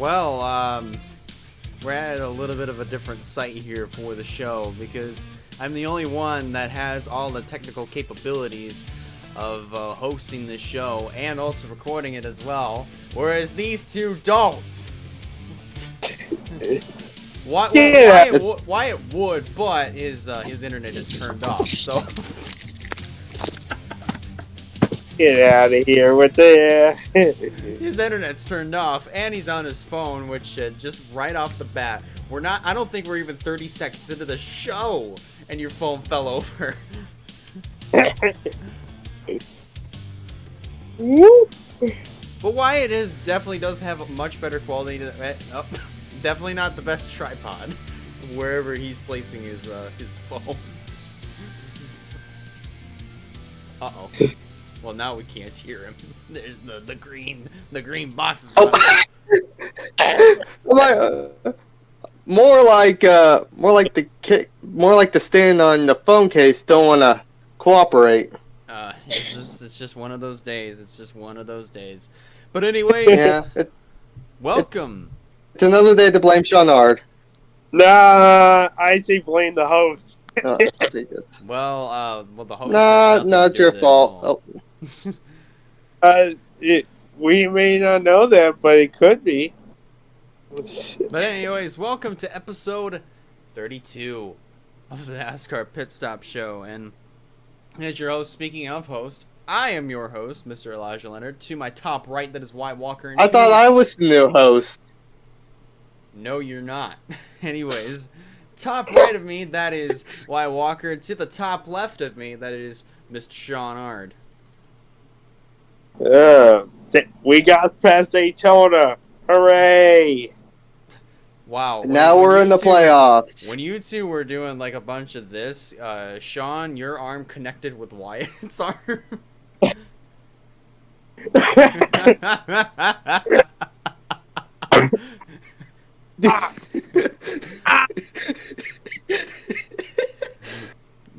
Well, we're at a little bit of a different site here for the show because I'm the only one that has all the technical capabilities of hosting this show and also recording it as well, whereas these two don't. Wyatt would, but his internet is turned off, so... Get out of here with that. His internet's turned off, and he's on his phone, which just right off the bat, I don't think we're even 30 seconds into the show, and your phone fell over. But Wyatt definitely does have a much better quality to definitely not the best tripod, wherever he's placing his phone. Uh-oh. Well, now we can't hear him. There's the green boxes. Oh. More like the stand on the phone case don't want to cooperate. It's just one of those days. It's just one of those days. But anyways, yeah, welcome. It's another day to blame Seanard. Nah, I say blame the host. Well, the host. Not your fault. We may not know that, but it could be. But anyways, welcome to episode 32 of the NASCAR Pit Stop Show, and as your host, speaking of host, I am your host, Mr. Elijah Leonard. To my top right, that is Wyatt Walker. I thought I was the new host. No, you're not. Anyways, top right of me, that is Wyatt Walker. To the top left of me, that is Mr. Sean Ard. We got past Daytona. Hooray! Wow. Now we're in the playoffs. When you two were doing like a bunch of this, Sean, your arm connected with Wyatt's arm.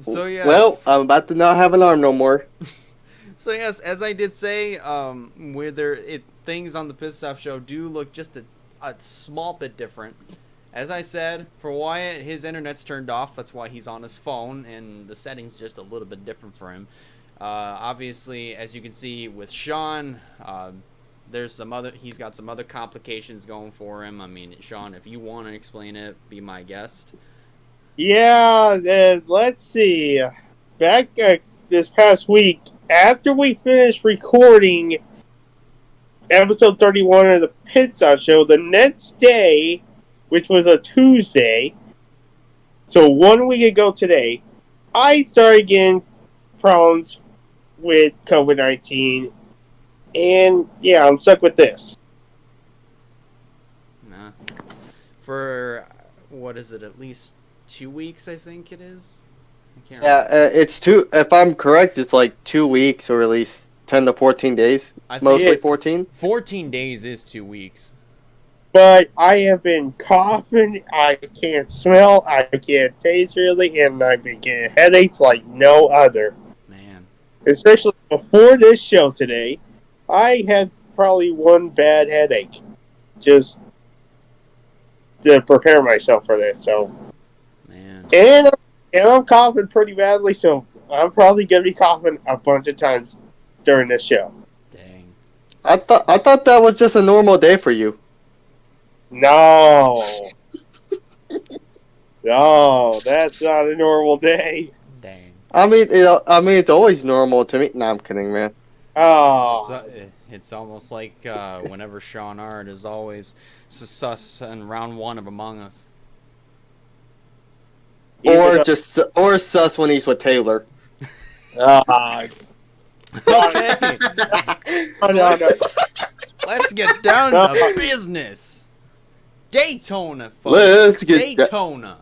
So yeah. Well, I'm about to not have an arm no more. So yes, as I did say, things on the Pit Stop Show do look just a small bit different. As I said, for Wyatt, his internet's turned off. That's why he's on his phone, and the settings just a little bit different for him. Obviously, as you can see with Sean, he's got some other complications going for him. I mean, Sean, if you want to explain it, be my guest. Yeah, let's see. Back this past week, after we finished recording episode 31 of the Pit Stop Show, the next day, which was a Tuesday, so 1 week ago today, I started getting problems with COVID-19, and yeah, I'm stuck with this. Nah. For, what is it, at least 2 weeks, I think it is? It's if I'm correct, it's like 2 weeks or at least 10 to 14 days. Mostly 14. 14 days is 2 weeks. But I have been coughing, I can't smell, I can't taste really, and I've been getting headaches like no other. Man. Especially before this show today, I had probably one bad headache. Just to prepare myself for this, so. Man. And I'm coughing pretty badly, so I'm probably going to be coughing a bunch of times during this show. Dang. I thought that was just a normal day for you. No. No, that's not a normal day. Dang. I mean, it's always normal to me. No, I'm kidding, man. Oh. It's almost like whenever Sean Ard is always sus in round one of Among Us. Or sus when he's with Taylor. Okay. No. Let's get down to business. Daytona, folks. Let's get Daytona.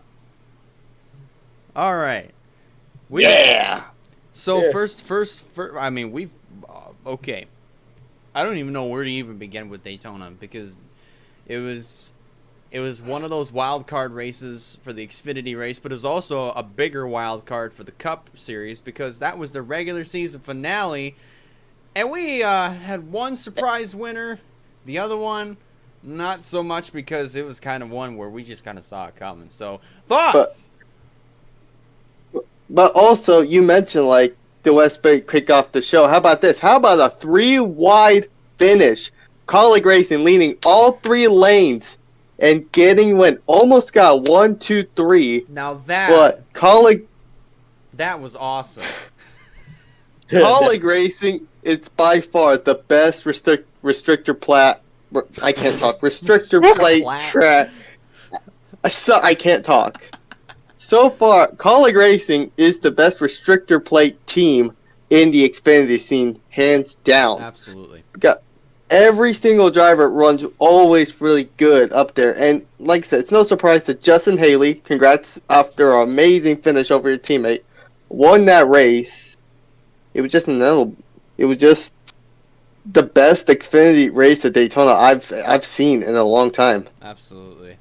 All right. So first, I mean, we've okay. I don't even know where to even begin with Daytona because it was one of those wild card races for the Xfinity race, but it was also a bigger wild card for the Cup Series because that was the regular season finale, and we had one surprise winner. The other one Not so much because it was kind of one where we just kind of saw it coming. So, But thoughts? but also you mentioned like the West Bay kick off the show. How about this? How about a 3-wide finish? Colleague Racing leading all 3 lanes and getting almost got 1, 2, 3. Now that But that was awesome. Colleague Racing, it's by far the best restrictor plat. I can't talk. Restrictor plate track. I can't talk. So far, Colleague Racing is the best restrictor plate team in the Xfinity scene, hands down. Absolutely. Got every single driver runs always really good up there, and like I said, it's no surprise that Justin Haley, congrats after an amazing finish over your teammate, won that race. It was just the best Xfinity race at Daytona I've seen in a long time. Absolutely.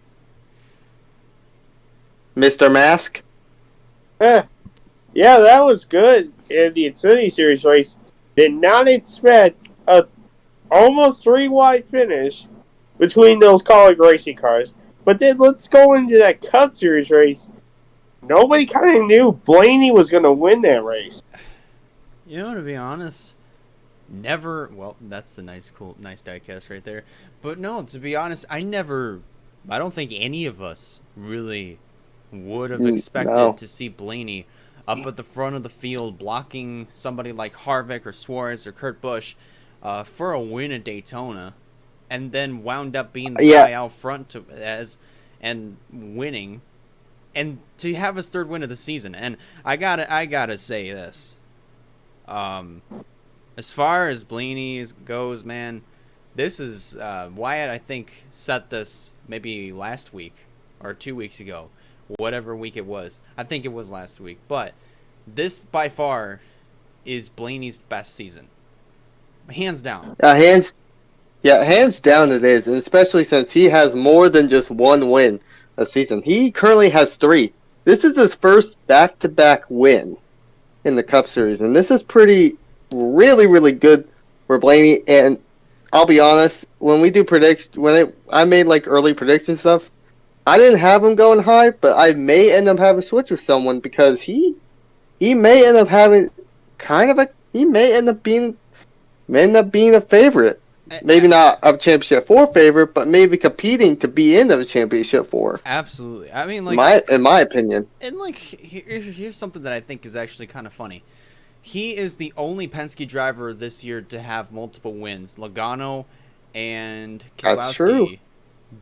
Mr. Mask? Yeah, that was good in the Xfinity Series race. Did not expect a almost 3-wide finish between those Colleague Racing cars. But then let's go into that Cup Series race. Nobody kind of knew Blaney was going to win that race. You know, to be honest, never. Well, that's the nice diecast right there. But no, to be honest, I don't think any of us really would have expected to see Blaney up at the front of the field blocking somebody like Harvick or Suarez or Kurt Busch for a win at Daytona, and then wound up being the guy out front and winning, and to have his 3rd win of the season. And I gotta say this. As far as Blaney goes, man, this is Wyatt, I think, set this maybe last week or 2 weeks ago, whatever week it was. I think it was last week. But this by far is Blaney's best season, hands down. Hands down it is, and especially since he has more than just 1 win a season. He currently has 3. This is his first back-to-back win in the Cup Series, and this is really, really good for Blaney. And I'll be honest, when we do I made like early prediction stuff, I didn't have him going high, but I may end up having to switch with someone because he may end up having he may end up being a favorite. Maybe not a Championship 4 favorite, but maybe competing to be in the Championship 4. Absolutely. I mean, like, in my opinion. And like, here's something that I think is actually kind of funny. He is the only Penske driver this year to have multiple wins. Logano and Keselowski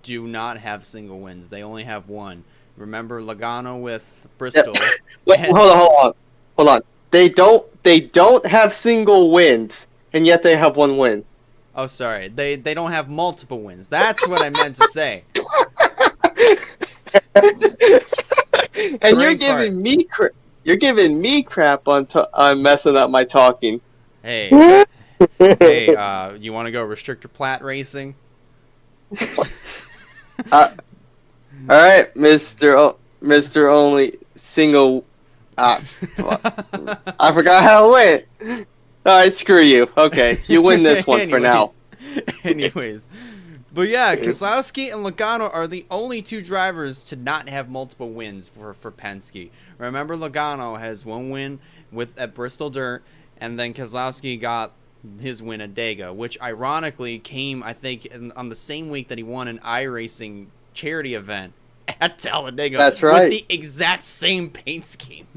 do not have single wins. They only have 1. Remember Logano with Bristol. Wait, hold on. They don't have single wins, and yet they have 1 win. Oh, sorry. They don't have multiple wins. That's what I meant to say. And you're giving me crap on messing up my talking. Hey, you want to go restrictor plat racing? All right, Mr. Only Single. I forgot how it went. All right, screw you. Okay, you win this one for now. Anyways. But yeah, Keselowski and Logano are the only 2 drivers to not have multiple wins for Penske. Remember, Logano has 1 win at Bristol Dirt, and then Keselowski got his win at Dega, which ironically came, I think, on the same week that he won an iRacing charity event at Talladega. That's right. With the exact same paint scheme.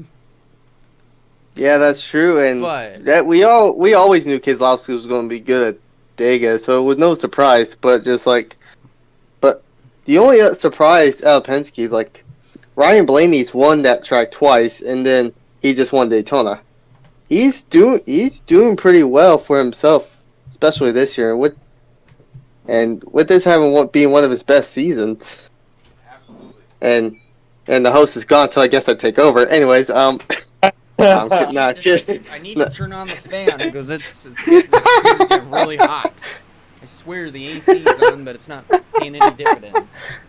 Yeah, that's true, and that we always knew Keselowski was going to be good at Dega, so it was no surprise. But the only surprise out of Penske is like Ryan Blaney's won that track twice, and then he just won Daytona. He's doing pretty well for himself, especially this year, with this being one of his best seasons. Absolutely. And the host is gone, so I guess I take over. Anyways, I'm kidding. I need to turn on the fan because it's getting really hot. I swear the AC is on, but it's not paying any dividends.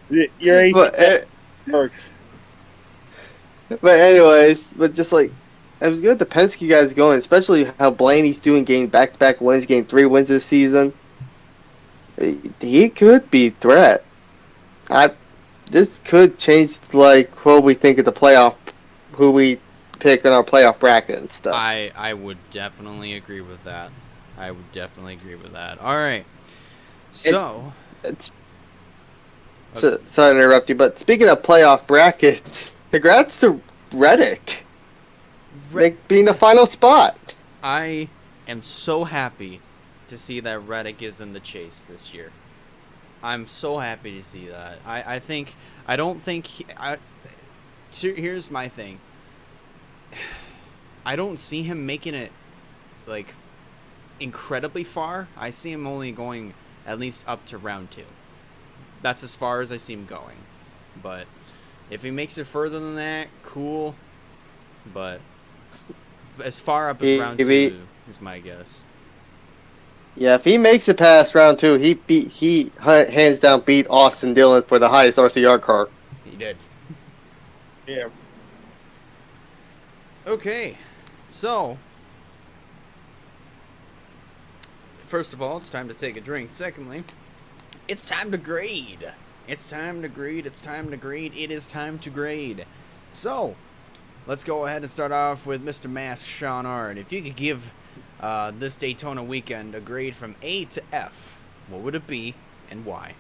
Your AC but anyways, just like it was good the Penske guys going, especially how Blaney's doing, getting back-to-back wins, getting 3 wins this season. he could be threat. This could change like what we think of the playoff, who we pick in our playoff bracket and stuff. I would definitely agree with that. All right. So, sorry to interrupt you, but speaking of playoff brackets, congrats to Reddick being the final spot. I am so happy to see that Reddick is in the chase this year. I'm so happy to see that. Here's my thing. I don't see him making it, like, incredibly far. I see him only going at least up to round 2. That's as far as I see him going. But if he makes it further than that, cool. But as far up as round 2 is my guess. Yeah, if he makes it past round 2, he hands down beat Austin Dillon for the highest RCR car. He did. Yeah. Okay, so first of all, it's time to take a drink. Secondly, it's time to grade. It is time to grade. So, let's go ahead and start off with Mr. Mask Sean Ard. If you could give this Daytona weekend a grade from A to F, what would it be and why?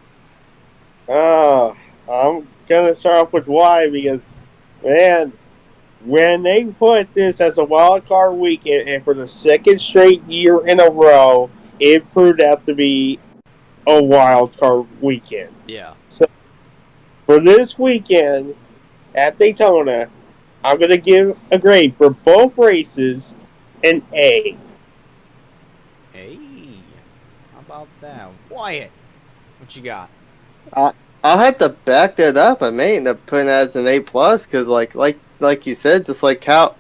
I'm gonna start off with why because, man, when they put this as a wild card weekend and for the second straight year in a row, it proved out to be a wild card weekend. Yeah. So for this weekend at Daytona, I'm gonna give a grade for both races an A. Hey, how about that? Wyatt, what you got? I'll have to back that up. I may end up putting that as an A+, because like you said, just like how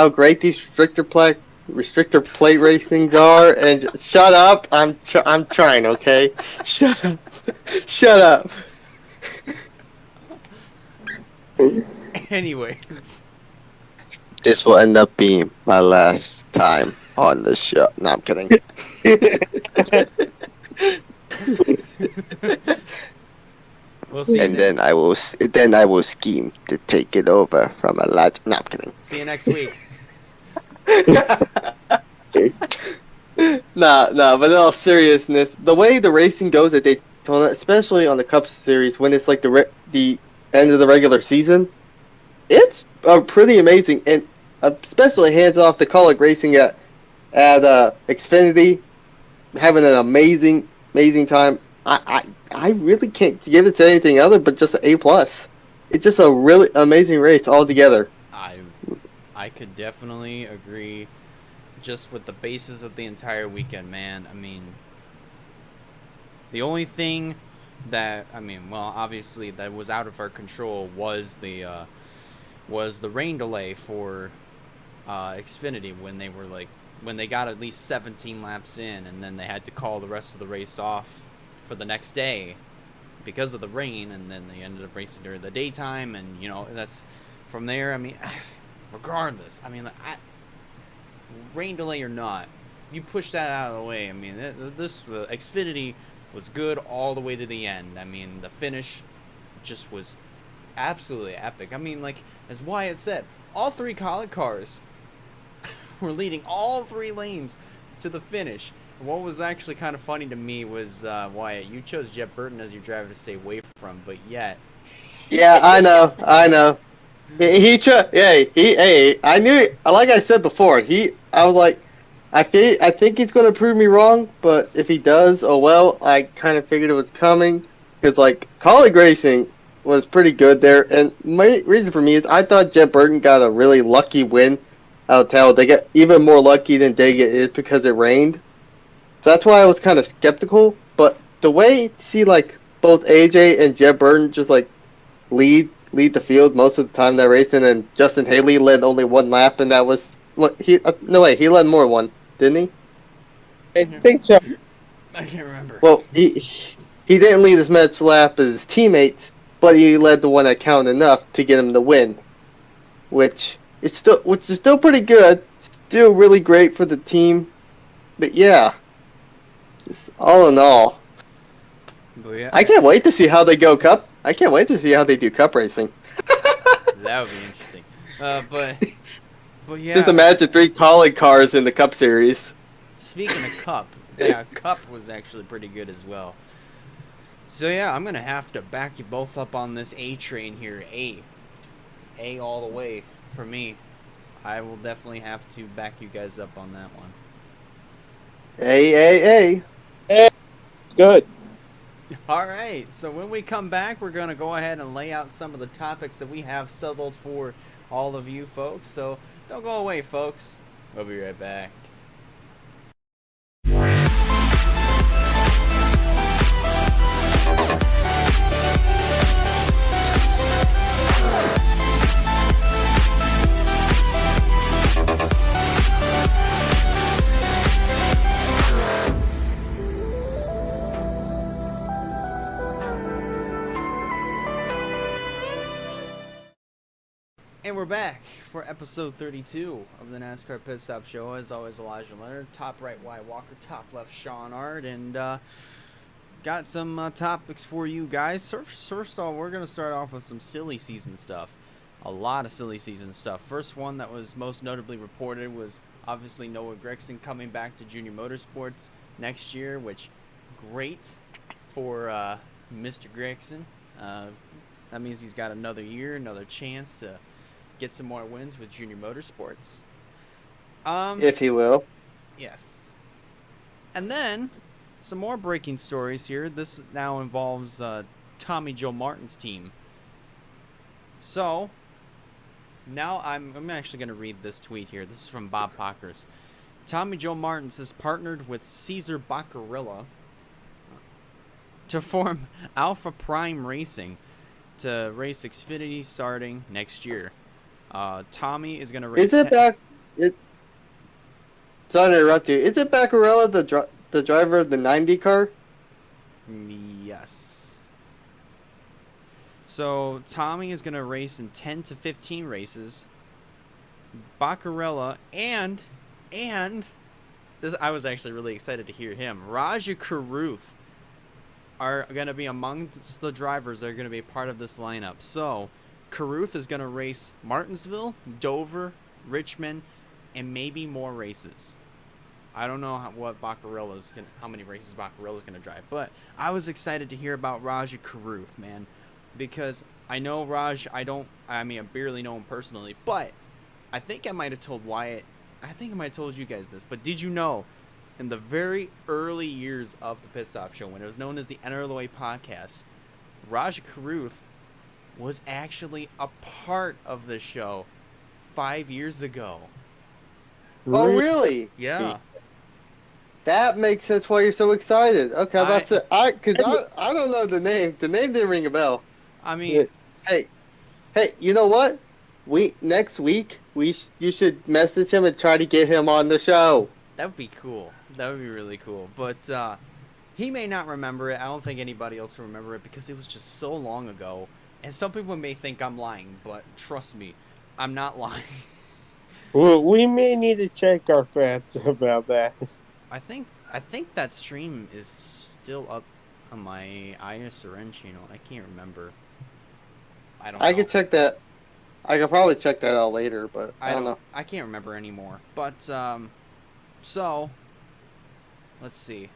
great these restrictor plate racings are. And shut up, I'm trying. Okay, shut up. Anyways, this will end up being my last time on the show. No, I'm kidding. We'll see. And then I will scheme to take it over from a lad. No, I'm kidding. See you next week. Nah, but in all seriousness, the way the racing goes at Daytona, especially on the Cup Series, when it's like the end of the regular season, it's pretty amazing, and especially hands off to Colic Racing at Xfinity, having an amazing time. I really can't give it to anything other but just an A+. It's just a really amazing race altogether. I could definitely agree, just with the basis of the entire weekend, man. I mean, the only thing that obviously that was out of our control was the rain delay for Xfinity when they got at least 17 laps in, and then they had to call the rest of the race off for the next day because of the rain, and then they ended up racing during the daytime, and that's from there. I mean, regardless, rain delay or not, you push that out of the way. I mean, this Xfinity was good all the way to the end. I mean, the finish just was absolutely epic. I mean, like as Wyatt said, all 3 Colic cars were leading all 3 lanes to the finish. What was actually kind of funny to me was, Wyatt, you chose Jeb Burton as your driver to stay away from, but yet... Yeah, I know. I knew it. Like I said before, I was like, I think he's going to prove me wrong, but if he does, oh well, I kind of figured it was coming, because, like, Colic Racing was pretty good there, and my reason for me is I thought Jeb Burton got a really lucky win out of town. They got even more lucky than Dega is because it rained. So that's why I was kind of skeptical. But the way to see like both AJ and Jeb Burton just like lead the field most of the time that race, and then Justin Haley led only 1 lap, and that was what he he led more than 1, didn't he? I think so. I can't remember. Well, he didn't lead as much lap as his teammates, but he led the one that counted enough to get him the win, which is still pretty good. Still really great for the team. But yeah, all in all, But yeah, I can't wait to see how they go Cup. I can't wait to see how they do Cup racing. that would be interesting. But Just yeah. imagine 3 colleague cars in the Cup Series. Speaking of Cup, yeah, Cup was actually pretty good as well. So yeah, I'm gonna have to back you both up on this A train here. A all the way for me. I will definitely have to back you guys up on that one. A. Good. All right, so when we come back, we're going to go ahead and lay out some of the topics that we have settled for all of you folks. So don't go away, folks. We'll be right back. And we're back for episode 32 of the NASCAR Pit Stop Show. As always, Elijah Leonard, top right, Wyatt Walker, top left, Sean Ard, and got some topics for you guys. First of all, we're going to start off with some silly season stuff. A lot of silly season stuff. First one that was most notably reported was obviously Noah Gragson coming back to Junior Motorsports next year, which great for Mr. Gragson. That means he's got another year, another chance to get some more wins with Junior Motorsports. If he will. Yes. And then, some more breaking stories here. This now involves Tommy Joe Martin's team. So, now I'm actually going to read this tweet here. This is from Bob Pockers. Tommy Joe Martins has partnered with Cesar Baccarilla to form Alpha Prime Racing to race Xfinity starting next year. Tommy is going to race... Is it back... Sorry to interrupt you. Is it Baccarella, the driver of the 90 car? Yes. So, Tommy is going to race in 10 to 15 races. Baccarella and this, I was actually really excited to hear him. Raja Carruth are going to be amongst the drivers that are going to be a part of this lineup. So, Carruth is going to race Martinsville, Dover, Richmond, and maybe more races. I don't know how many races Baccarella's going to drive, but I was excited to hear about Raja Carruth, man, because I know Raj. I barely know him personally, but I think I might have told Wyatt. I think I might have told you guys this, but did you know, in the very early years of the Pit Stop Show, when it was known as the Enter the Way podcast, Raja Carruth was actually a part of the show 5 years ago. Oh, really? Yeah. That makes sense why you're so excited. Okay, because I don't know the name. The name didn't ring a bell. I mean, hey, you know what? Next week you should message him and try to get him on the show. That would be cool. That would be really cool. But he may not remember it. I don't think anybody else will remember it because it was just so long ago. And some people may think I'm lying, but trust me, I'm not lying. Well, we may need to check our facts about that. I think that stream is still up on my ISRN channel. I can't remember. I could check that. I could probably check that out later, but I don't know. I can't remember anymore. But so let's see.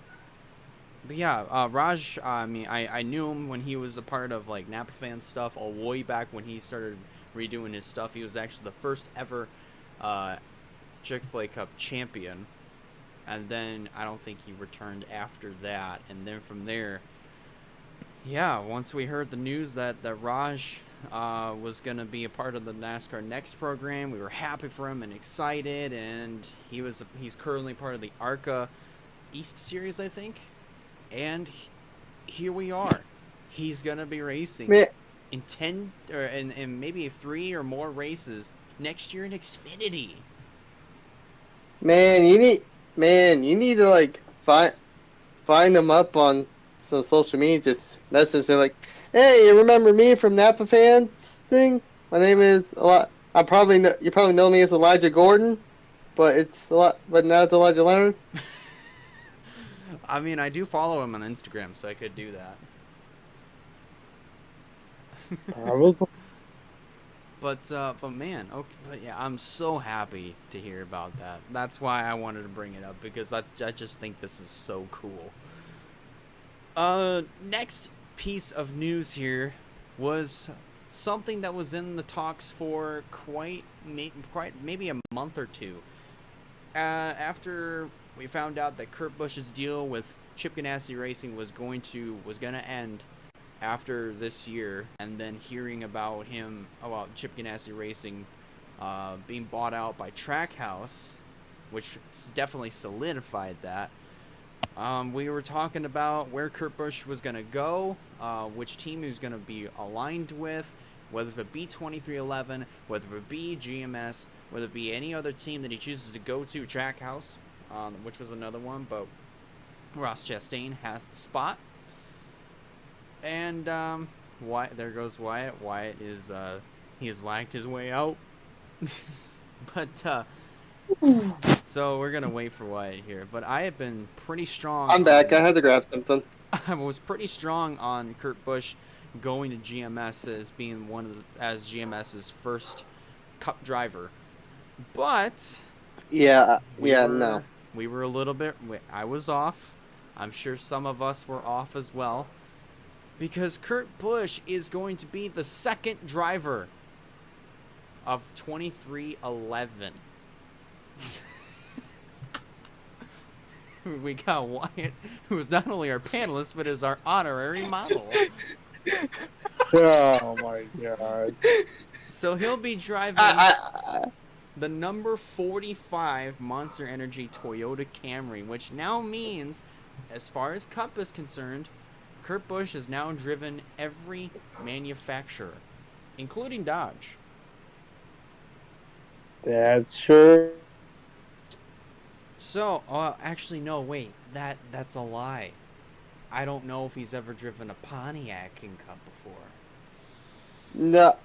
But yeah, Raj. I mean, I knew him when he was a part of like Napa Fan stuff, all way back when he started redoing his stuff. He was actually the first ever Chick-fil-A Cup champion, and then I don't think he returned after that. And then from there, yeah, once we heard the news that Raj was gonna be a part of the NASCAR Next program, we were happy for him and excited. And he's currently part of the ARCA East Series, I think. And here we are. He's gonna be racing in 10 or in maybe 3 or more races next year in Xfinity. Man, you need to like find him up on some social media. Just message him like, "Hey, you remember me from Napa Fans thing? My name is you probably know me as Elijah Gordon, but now it's Elijah Leonard." I mean, I do follow him on Instagram, so I could do that. Probably. But man, okay, but yeah, I'm so happy to hear about that. That's why I wanted to bring it up because I just think this is so cool. Next piece of news here was something that was in the talks for quite maybe a month or two. After we found out that Kurt Busch's deal with Chip Ganassi Racing was gonna end after this year, and then hearing about Chip Ganassi Racing being bought out by Trackhouse, which definitely solidified that. We were talking about where Kurt Busch was going to go, which team he was going to be aligned with, whether it be 2311, whether it be GMS, whether it be any other team that he chooses to go to, Trackhouse, which was another one, but Ross Chastain has the spot. And there goes Wyatt. Wyatt he has lagged his way out. But so we're gonna wait for Wyatt here. But I have been pretty strong. I'm back. I had to grab something. I was pretty strong on Kurt Busch going to GMS as being as GMS's first Cup driver. But we were a little bit. I was off. I'm sure some of us were off as well. Because Kurt Busch is going to be the second driver of 2311. We got Wyatt, who is not only our panelist, but is our honorary model. Oh my god. So he'll be driving the number 45 Monster Energy Toyota Camry, which now means, as far as Cup is concerned, Kurt Busch has now driven every manufacturer, including Dodge. That's true. So, actually, no, wait. That's a lie. I don't know if he's ever driven a Pontiac in Cup before. No,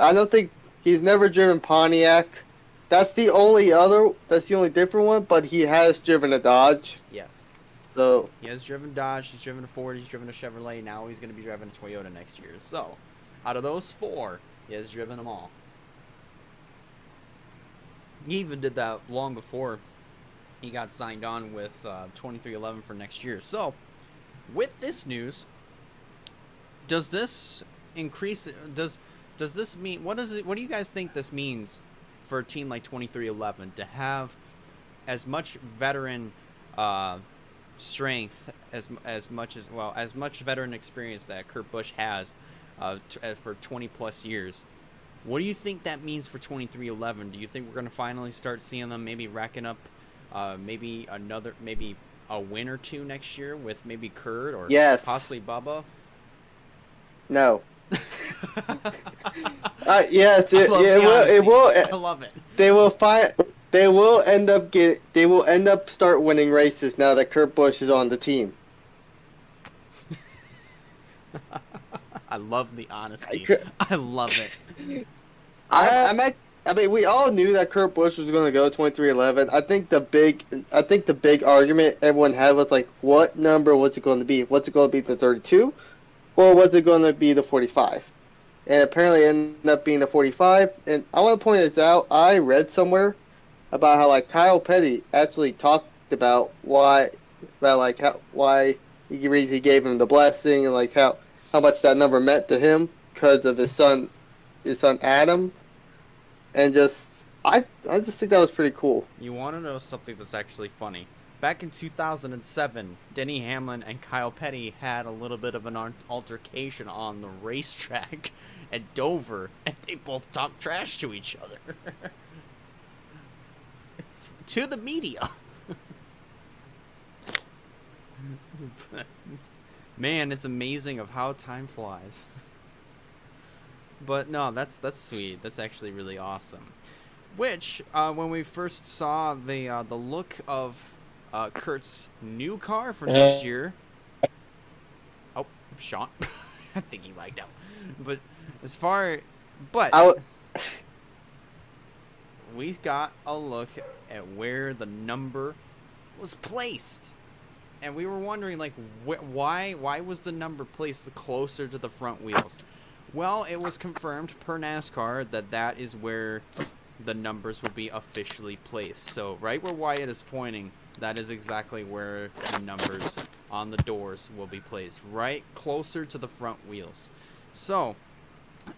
I don't think he's never driven Pontiac. That's the only different one, but he has driven a Dodge. Yes. So he has driven Dodge, he's driven a Ford, he's driven a Chevrolet, now he's going to be driving a Toyota next year. So, out of those four, he has driven them all. He even did that long before he got signed on with 2311 for next year. So, with this news, does this increase? Does this mean what do you guys think this means for a team like 2311 to have as much veteran strength as much veteran experience that Kurt Busch has for 20 plus years? What do you think that means for 2311? Do you think we're going to finally start seeing them maybe racking up maybe a win or two next year with maybe Kurt or possibly Bubba? No. Yes, it will. I love it. They will end up start winning races now that Kurt Busch is on the team. I love the honesty. I love it. I mean, we all knew that Kurt Busch was going to go 2311. I think the big argument everyone had was like, what number was it going to be? Was it going to be the 32, or was it going to be the 45? And apparently, it ended up being the 45. And I want to point this out. I read somewhere about how like Kyle Petty actually talked about why he gave him the blessing and like how much that number meant to him because of his son Adam, and I just think that was pretty cool. You want to know something that's actually funny? Back in 2007, Denny Hamlin and Kyle Petty had a little bit of an altercation on the racetrack at Dover, and they both talked trash to each other. To the media. Man, it's amazing of how time flies. But no, that's sweet. That's actually really awesome. Which, when we first saw the look of Kurt's new car for next year. Oh, Sean. I think he lagged out. But we got a look at where the number was placed. And we were wondering, like, why was the number placed closer to the front wheels? Well, it was confirmed per NASCAR that is where the numbers will be officially placed. So right where Wyatt is pointing, that is exactly where the numbers on the doors will be placed, right closer to the front wheels. So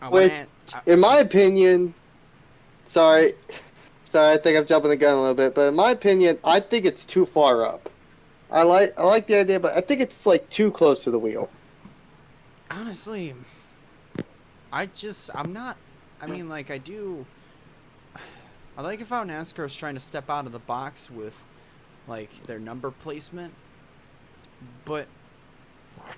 I want Which, to. in my opinion, sorry, I think I'm jumping the gun a little bit, but in my opinion, I think it's too far up. I like the idea, but I think it's like too close to the wheel. Honestly, I'm not. I mean, like I do. I like how NASCAR is trying to step out of the box with like their number placement, but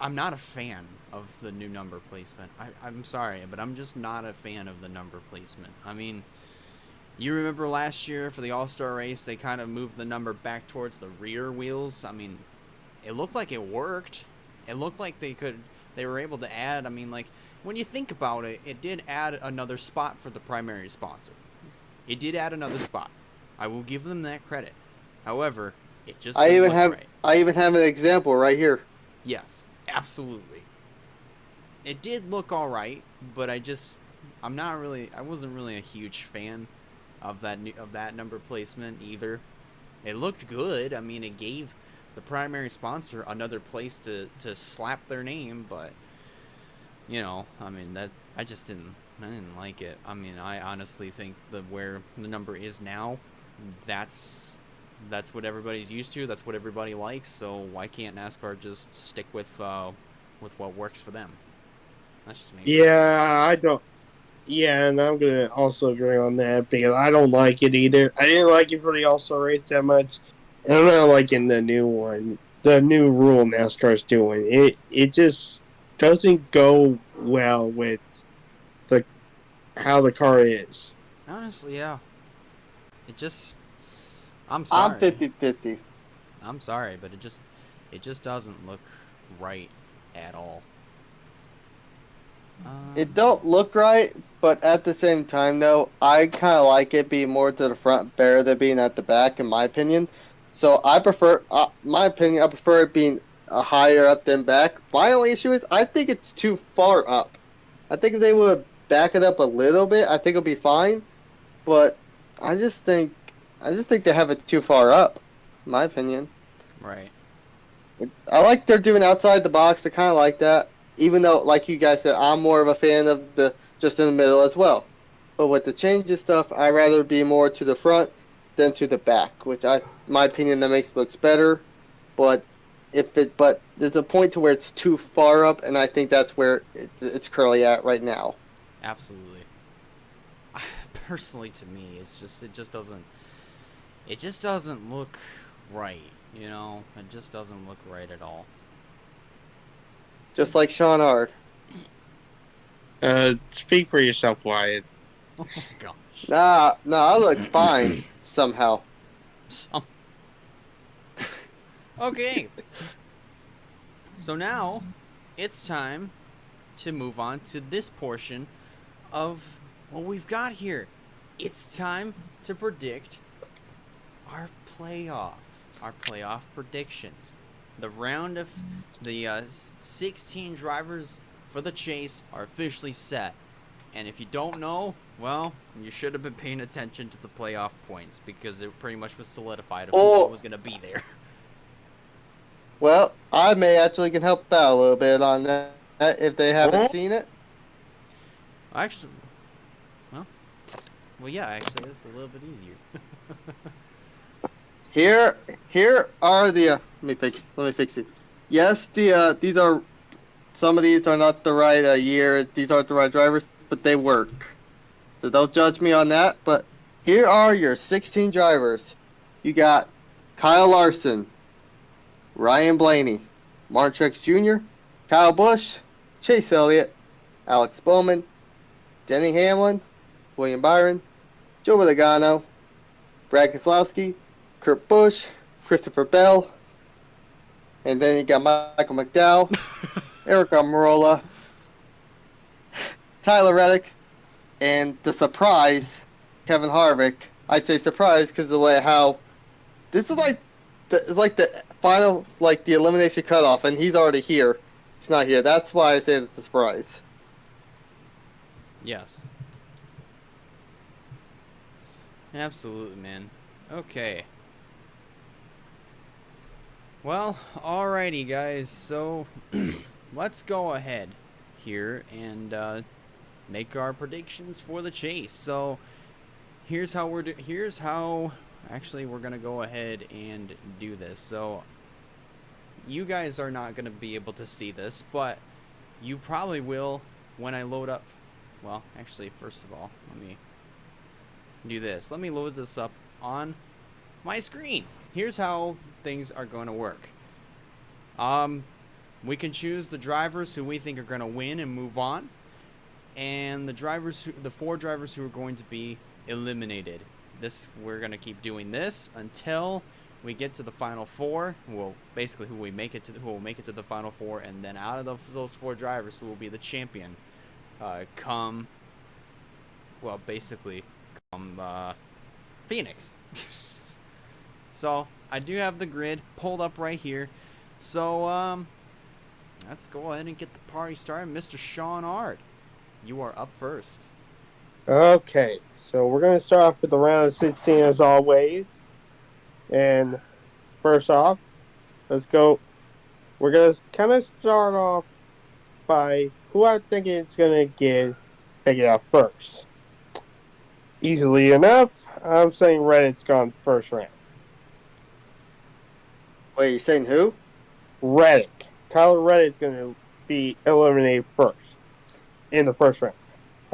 I'm not a fan of the new number placement. I'm sorry, but I'm just not a fan of the number placement. I mean, you remember last year for the All-Star race, they kind of moved the number back towards the rear wheels. I mean, it looked like it worked. It looked like they were able to add, I mean, like, when you think about it, it did add another spot for the primary sponsor. It did add another spot. I will give them that credit. However, it just didn't look right. I even have an example right here. Yes, absolutely. It did look all right, but I wasn't really a huge fan of that number placement either. It looked good. I mean, it gave the primary sponsor another place to slap their name, but I mean I didn't like it. I mean, I honestly think where the number is now, that's what everybody's used to. That's what everybody likes. So why can't NASCAR just stick with what works for them? That's just me. Yeah, I don't. Yeah, and I'm gonna also agree on that because I don't like it either. I didn't like it for the All-Star race that much, and I'm not liking the new one, the new rule NASCAR's doing. It just doesn't go well with the how the car is. Honestly, yeah. I'm sorry. I'm 50-50. I'm sorry, but it just doesn't look right at all. It don't look right, but at the same time, though, I kind of like it being more to the front, better than being at the back, in my opinion. So I prefer, my opinion, I prefer it being higher up than back. My only issue is I think it's too far up. I think if they would back it up a little bit, I think it'll be fine. But I just think they have it too far up, in my opinion. Right. I like they're doing outside the box. I kind of like that. Even though, like you guys said, I'm more of a fan of the just in the middle as well. But with the changes stuff, I'd rather be more to the front than to the back, which my opinion, that makes it looks better. But there's a point to where it's too far up, and I think that's where it's currently at right now. Absolutely. Personally, to me, it just doesn't look right. It just doesn't look right at all. Just like Sean Hard. Speak for yourself, Wyatt. Oh my gosh. Nah, I look fine somehow. Okay. So now, it's time to move on to this portion of what we've got here. It's time to predict our playoff predictions. The round of the 16 drivers for the chase are officially set. And if you don't know, well, you should have been paying attention to the playoff points because it pretty much was solidified of who was going to be there. Well, I may actually can help out a little bit on that if they haven't seen it. Actually, well, yeah, actually, it's a little bit easier. Here are the. Let me fix it. Yes, these are. Some of these are not the right year. These aren't the right drivers, but they work. So don't judge me on that. But here are your 16 drivers. You got Kyle Larson, Ryan Blaney, Martin Truex Jr., Kyle Busch, Chase Elliott, Alex Bowman, Denny Hamlin, William Byron, Joe Logano, Brad Keselowski, Kurt Busch, Christopher Bell, and then you got Michael McDowell, Eric Almirola, Tyler Reddick, and the surprise, Kevin Harvick. I say surprise because of the way how this is like the final, like the elimination cutoff, and he's already here. He's not here. That's why I say it's a surprise. Yes. Absolutely, man. Okay. Well, alrighty, guys. So, let's go ahead here and make our predictions for the chase. So, here's how actually we're gonna go ahead and do this. So, you guys are not gonna be able to see this, but you probably will when I load up. Well, actually, first of all, let me do this. Let me load this up on my screen. Here's how things are going to work. We can choose the drivers who we think are going to win and move on, and the 4 drivers who are going to be eliminated. We're going to keep doing this until we get to the final 4. Well, basically who will make it to the final 4, and then out of those 4 drivers, who will be the champion come Phoenix. So I do have the grid pulled up right here. So let's go ahead and get the party started. Mr. Sean Ard, you are up first. Okay, so we're going to start off with the round of 16 as always. And first off, let's go. We're going to kind of start off by who I'm thinking is going to take it out first. Easily enough, I'm saying Reddit's gone first round. Wait, you saying who? Reddick. Tyler Reddick's going to be eliminated first in the first round.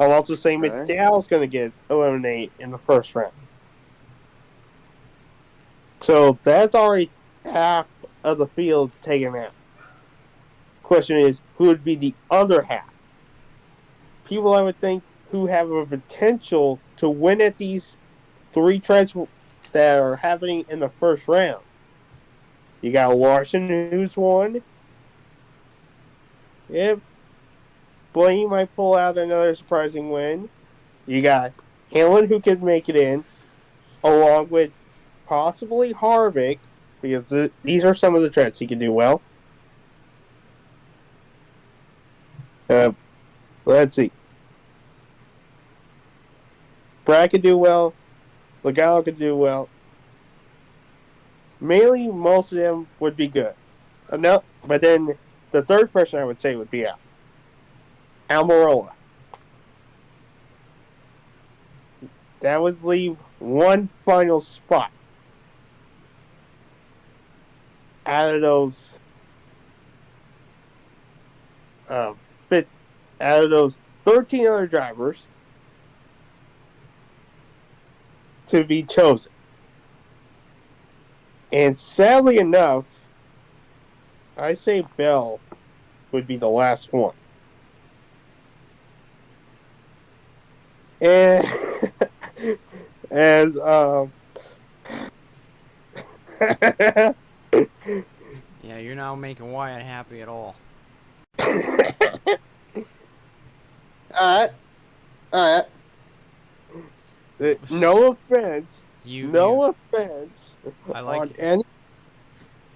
I'm also saying McDowell's going to get eliminated in the first round. So that's already half of the field taken out. Question is, who would be the other half? People I would think who have a potential to win at these 3 tracks that are happening in the first round. You got Larson, who's won. Yep. Blaney might pull out another surprising win. You got Hamlin, who could make it in, along with possibly Harvick, because these are some of the tracks he can do well. Let's see. Brad could do well. Logano could do well. Mainly, most of them would be good. No, but then the third person I would say would be out. Almirola. That would leave one final spot out of those out of those 13 other drivers to be chosen. And sadly enough, I say Bell would be the last one. And as Yeah, you're not making Wyatt happy at all. Alright. No offense. No offense. I like on it. any.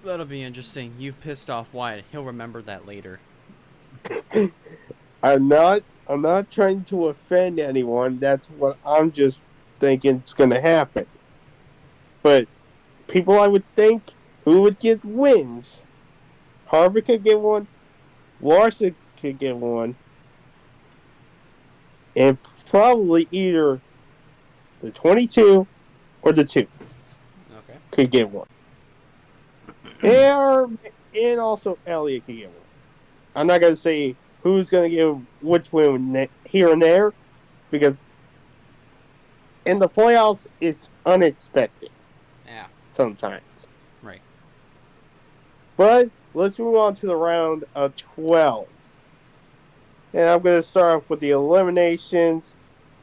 That'll be interesting. You've pissed off Wyatt. He'll remember that later. I'm not trying to offend anyone. That's what I'm just thinking is going to happen. But people I would think who would get wins. Harvick could get one. Larson could get one. And probably either the 22 or the 2 could get one. And also Elliott could get one. I'm not going to say who's going to get which win here and there, because in the playoffs, it's unexpected. Yeah. Sometimes. Right. But let's move on to the round of 12. And I'm going to start off with the eliminations.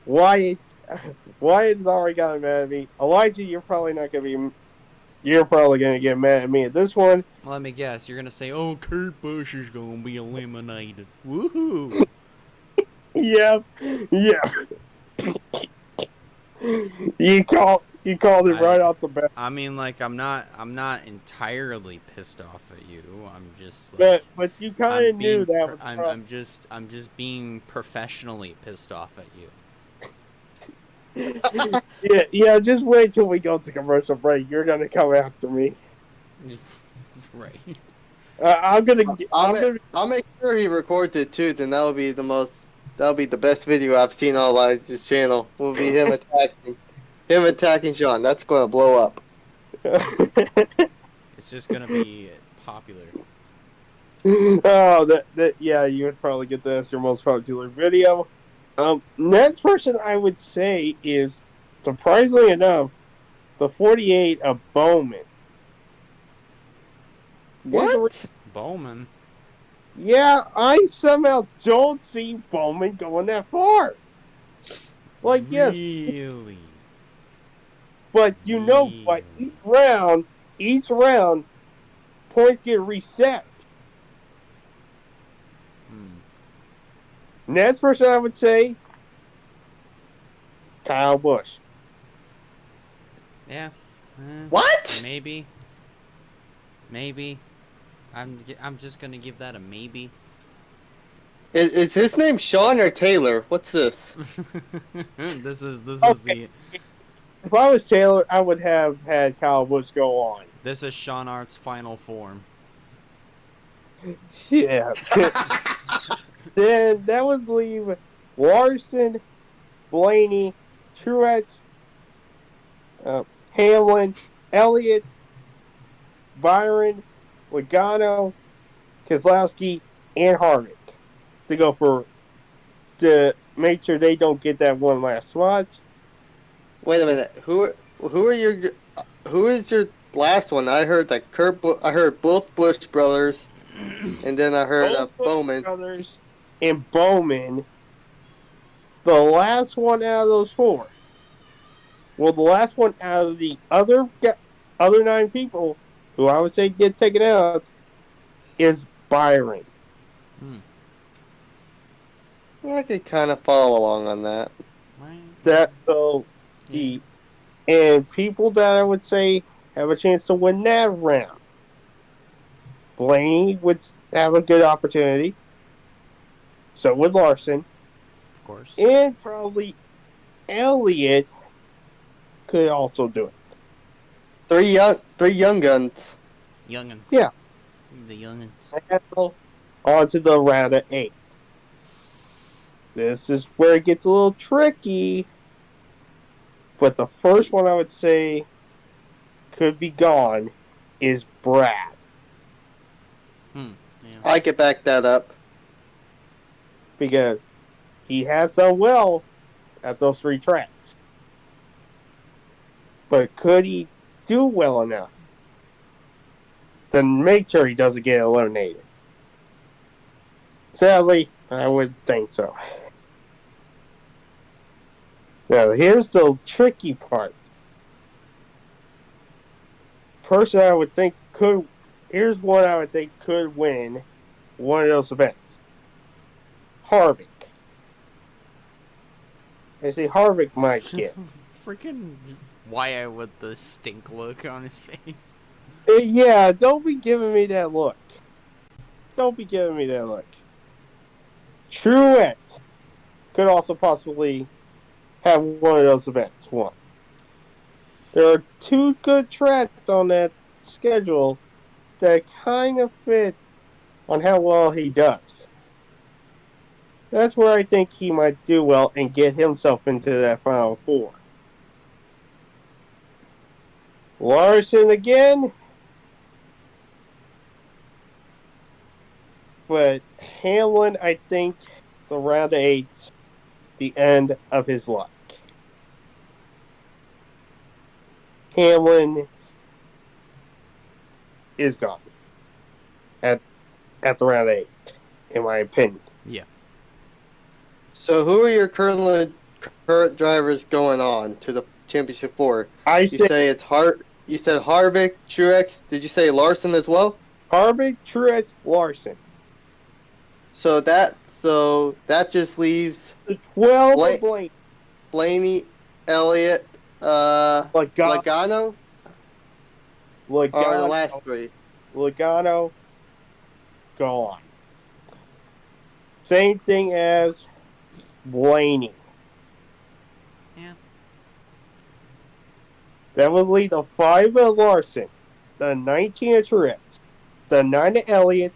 Wyatt has already gotten mad at me. Elijah, you're probably going to get mad at me at this one. Well, let me guess. You're going to say, oh, Kurt Busch is going to be eliminated. Woohoo! Yeah. You You called it right off the bat. I mean, like, I'm not entirely pissed off at you. I'm just like, But you kind of knew that was. I'm just being professionally pissed off at you. Yeah. Just wait till we go to commercial break. You're gonna come after me. Right. I'll make sure he records it too. Then that'll be the best video I've seen on this channel. Will be him attacking Sean. That's gonna blow up. It's just gonna be popular. Oh, yeah, you would probably get that as your most popular video. Next person I would say is, surprisingly enough, the 48 of Bowman. What? Bowman? Yeah, I somehow don't see Bowman going that far. Like, yes. Really? But you know what? Each round, points get reset. Next person I would say, Kyle Busch. Yeah. What? Maybe. I'm just gonna give that a maybe. Is his name Sean or Taylor? What's this? This is Okay. If I was Taylor, I would have had Kyle Busch go on. This is Sean Art's final form. Yeah. Then that would leave Larson, Blaney, Truex, Hamlin, Elliott, Byron, Logano, Keselowski, and Harvick to make sure they don't get that one last spot. Wait a minute. Who is your last one? I heard that I heard both Bush brothers, and then I heard Bowman. Brothers and Bowman. The last one out of those four. Well, the last one out of the other 9 people, who I would say get taken out, is Byron. I could kind of follow along on that. And people that I would say have a chance to win that round. Blaney would have a good opportunity. So would Larson. Of course. And probably Elliott could also do it. Three young guns. Youngins. Yeah. The youngins. On to the round of 8. This is where it gets a little tricky. But the first one I would say could be gone is Brad. Yeah. I could back that up. Because he has done well at those 3 tracks. But could he do well enough to make sure he doesn't get eliminated? Sadly, I would think so. Now, here's the tricky part. Here's one I would think could win one of those events. Harvick. I say Harvick might get. Freaking Wyatt with the stink look on his face. Yeah, don't be giving me that look. Truex could also possibly have one of those events won. There are 2 good tracks on that schedule that kind of fit on how well he does. That's where I think he might do well and get himself into that Final 4. Larson again. But Hamlin, I think the round of 8's the end of his luck. Hamlin is gone at the round of 8, in my opinion. Yeah. So who are your current drivers going on to the championship 4? You said Harvick, Truex. Did you say Larson as well? Harvick, Truex, Larson. So that just leaves the 12 Blaney. Blaney, Elliott, Logano are the last three. Logano, gone. Same thing as Blaney. Yeah. That would lead the 5 of Larson, the 19 of Truex, the 9 of Elliott,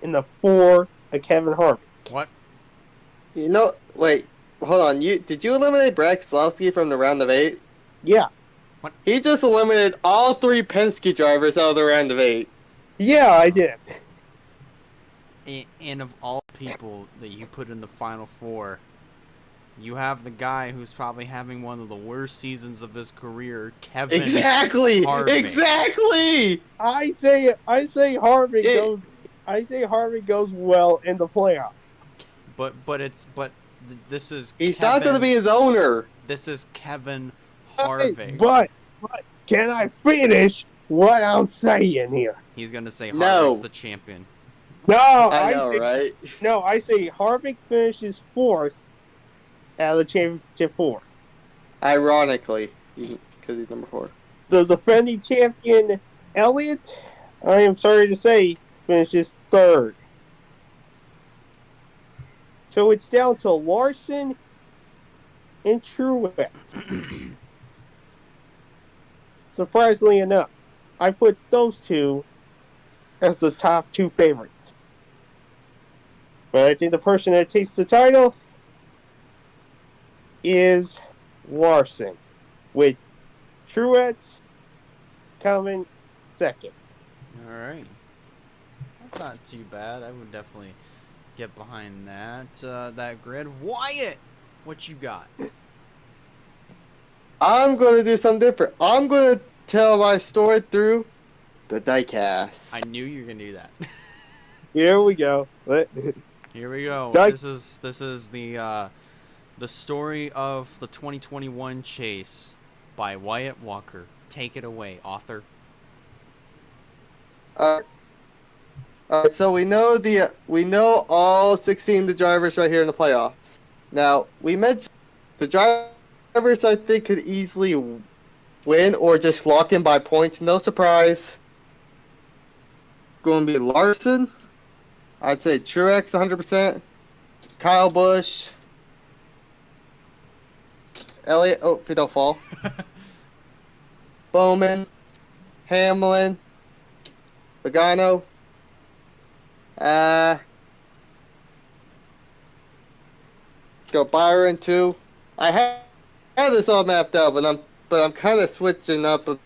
and the 4 of Kevin Harvick. What? Wait, hold on. Did you eliminate Brad Keselowski from the round of 8? Yeah. What? He just eliminated all 3 Penske drivers out of the round of 8. Yeah, I did. And of all people that you put in the Final Four, you have the guy who's probably having one of the worst seasons of his career, Kevin Harvick. Exactly. I say Harvick goes well in the playoffs. But this is He's not going to be his owner. This is Kevin Harvick. But can I finish what I'm saying here? He's going to say No. Harvick's the champion. No, I know, right? No, I say Harvick finishes 4th out of the championship 4. Ironically, because he's number 4. The defending champion, Elliott, I am sorry to say, finishes 3rd. So it's down to Larson and Truex. Surprisingly enough, I put those two as the top 2 favorites. But I think the person that takes the title is Larson, with Truex coming 2nd. All right. That's not too bad. I would definitely get behind that grid. Wyatt, what you got? I'm going to do something different. I'm going to tell my story through the diecast. I knew you were gonna do that. Here we go. Here we go. This is the story of the 2021 chase by Wyatt Walker. Take it away, author. So we know all 16 of the drivers right here in the playoffs. Now we mentioned the drivers I think could easily win or just lock in by points. No surprise. Going to be Larson. I'd say Truex 100%. Kyle Busch. Elliott. Oh, if he don't fall. Bowman. Hamlin. Logano. Go Byron too. I have this all mapped out, but I'm kind of switching up a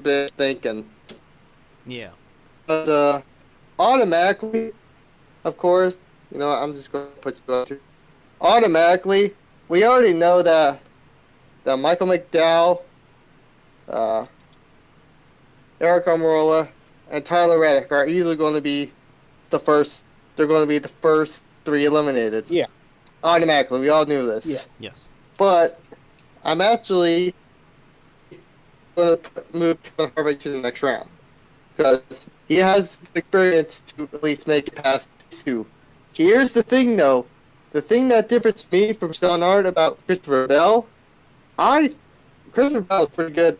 bit thinking. Yeah. But automatically, of course, I'm just going to put you up to. Automatically, we already know that Michael McDowell, Eric Almirola, and Tyler Reddick are easily going to be the first. They're going to be the first 3 eliminated. Yeah. Automatically, we all knew this. Yeah. Yes. But I'm actually going to move Kevin Harvick to the next round because he has experience to at least make it past 2. Here's the thing, though. The thing that differs me from Sean Hart about Christopher Bell, Christopher Bell is pretty good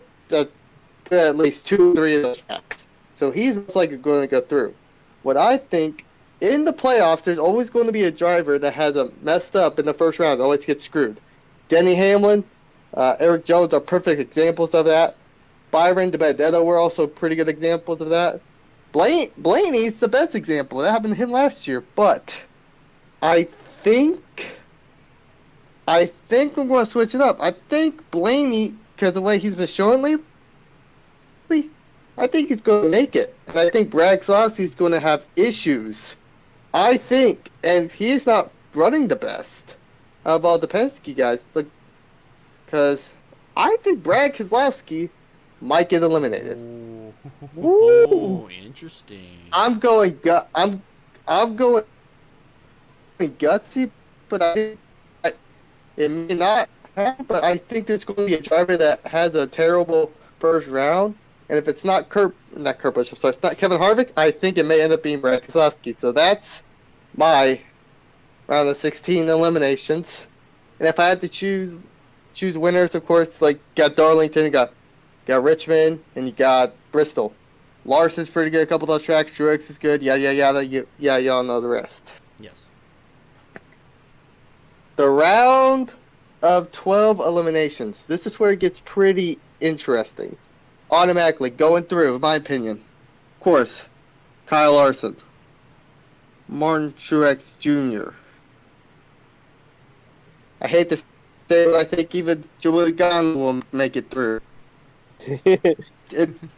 at least 2 or 3 of those tracks. So he's most likely going to go through. What I think, in the playoffs, there's always going to be a driver that has a messed up in the first round, always gets screwed. Denny Hamlin, Eric Jones are perfect examples of that. Byron DiBenedetto were also pretty good examples of that. Blaney's the best example. That happened to him last year. But I think I'm going to switch it up. I think Blaney, because of the way he's been showing lately, I think he's going to make it. And I think Brad Keselowski's going to have issues. I think, and he's not running the best of all the Penske guys. Because I think Brad Keselowski might get eliminated. Ooh, interesting. I'm going gutsy, but it may not happen. But I think there's going to be a driver that has a terrible first round. And if it's not not Kurt Busch, I'm sorry, it's not Kevin Harvick, I think it may end up being Brad Keselowski. So that's my round of 16 eliminations. And if I had to choose choose winners, of course, like got Darlington, you got Richmond, and you got Bristol. Larson's pretty good. A couple of those tracks. Truex is good. Y'all know the rest. Yes. The round of 12 eliminations. This is where it gets pretty interesting. Automatically going through, in my opinion. Of course, Kyle Larson, Martin Truex Jr. I hate to say it, I think even Joey Logano will make it through.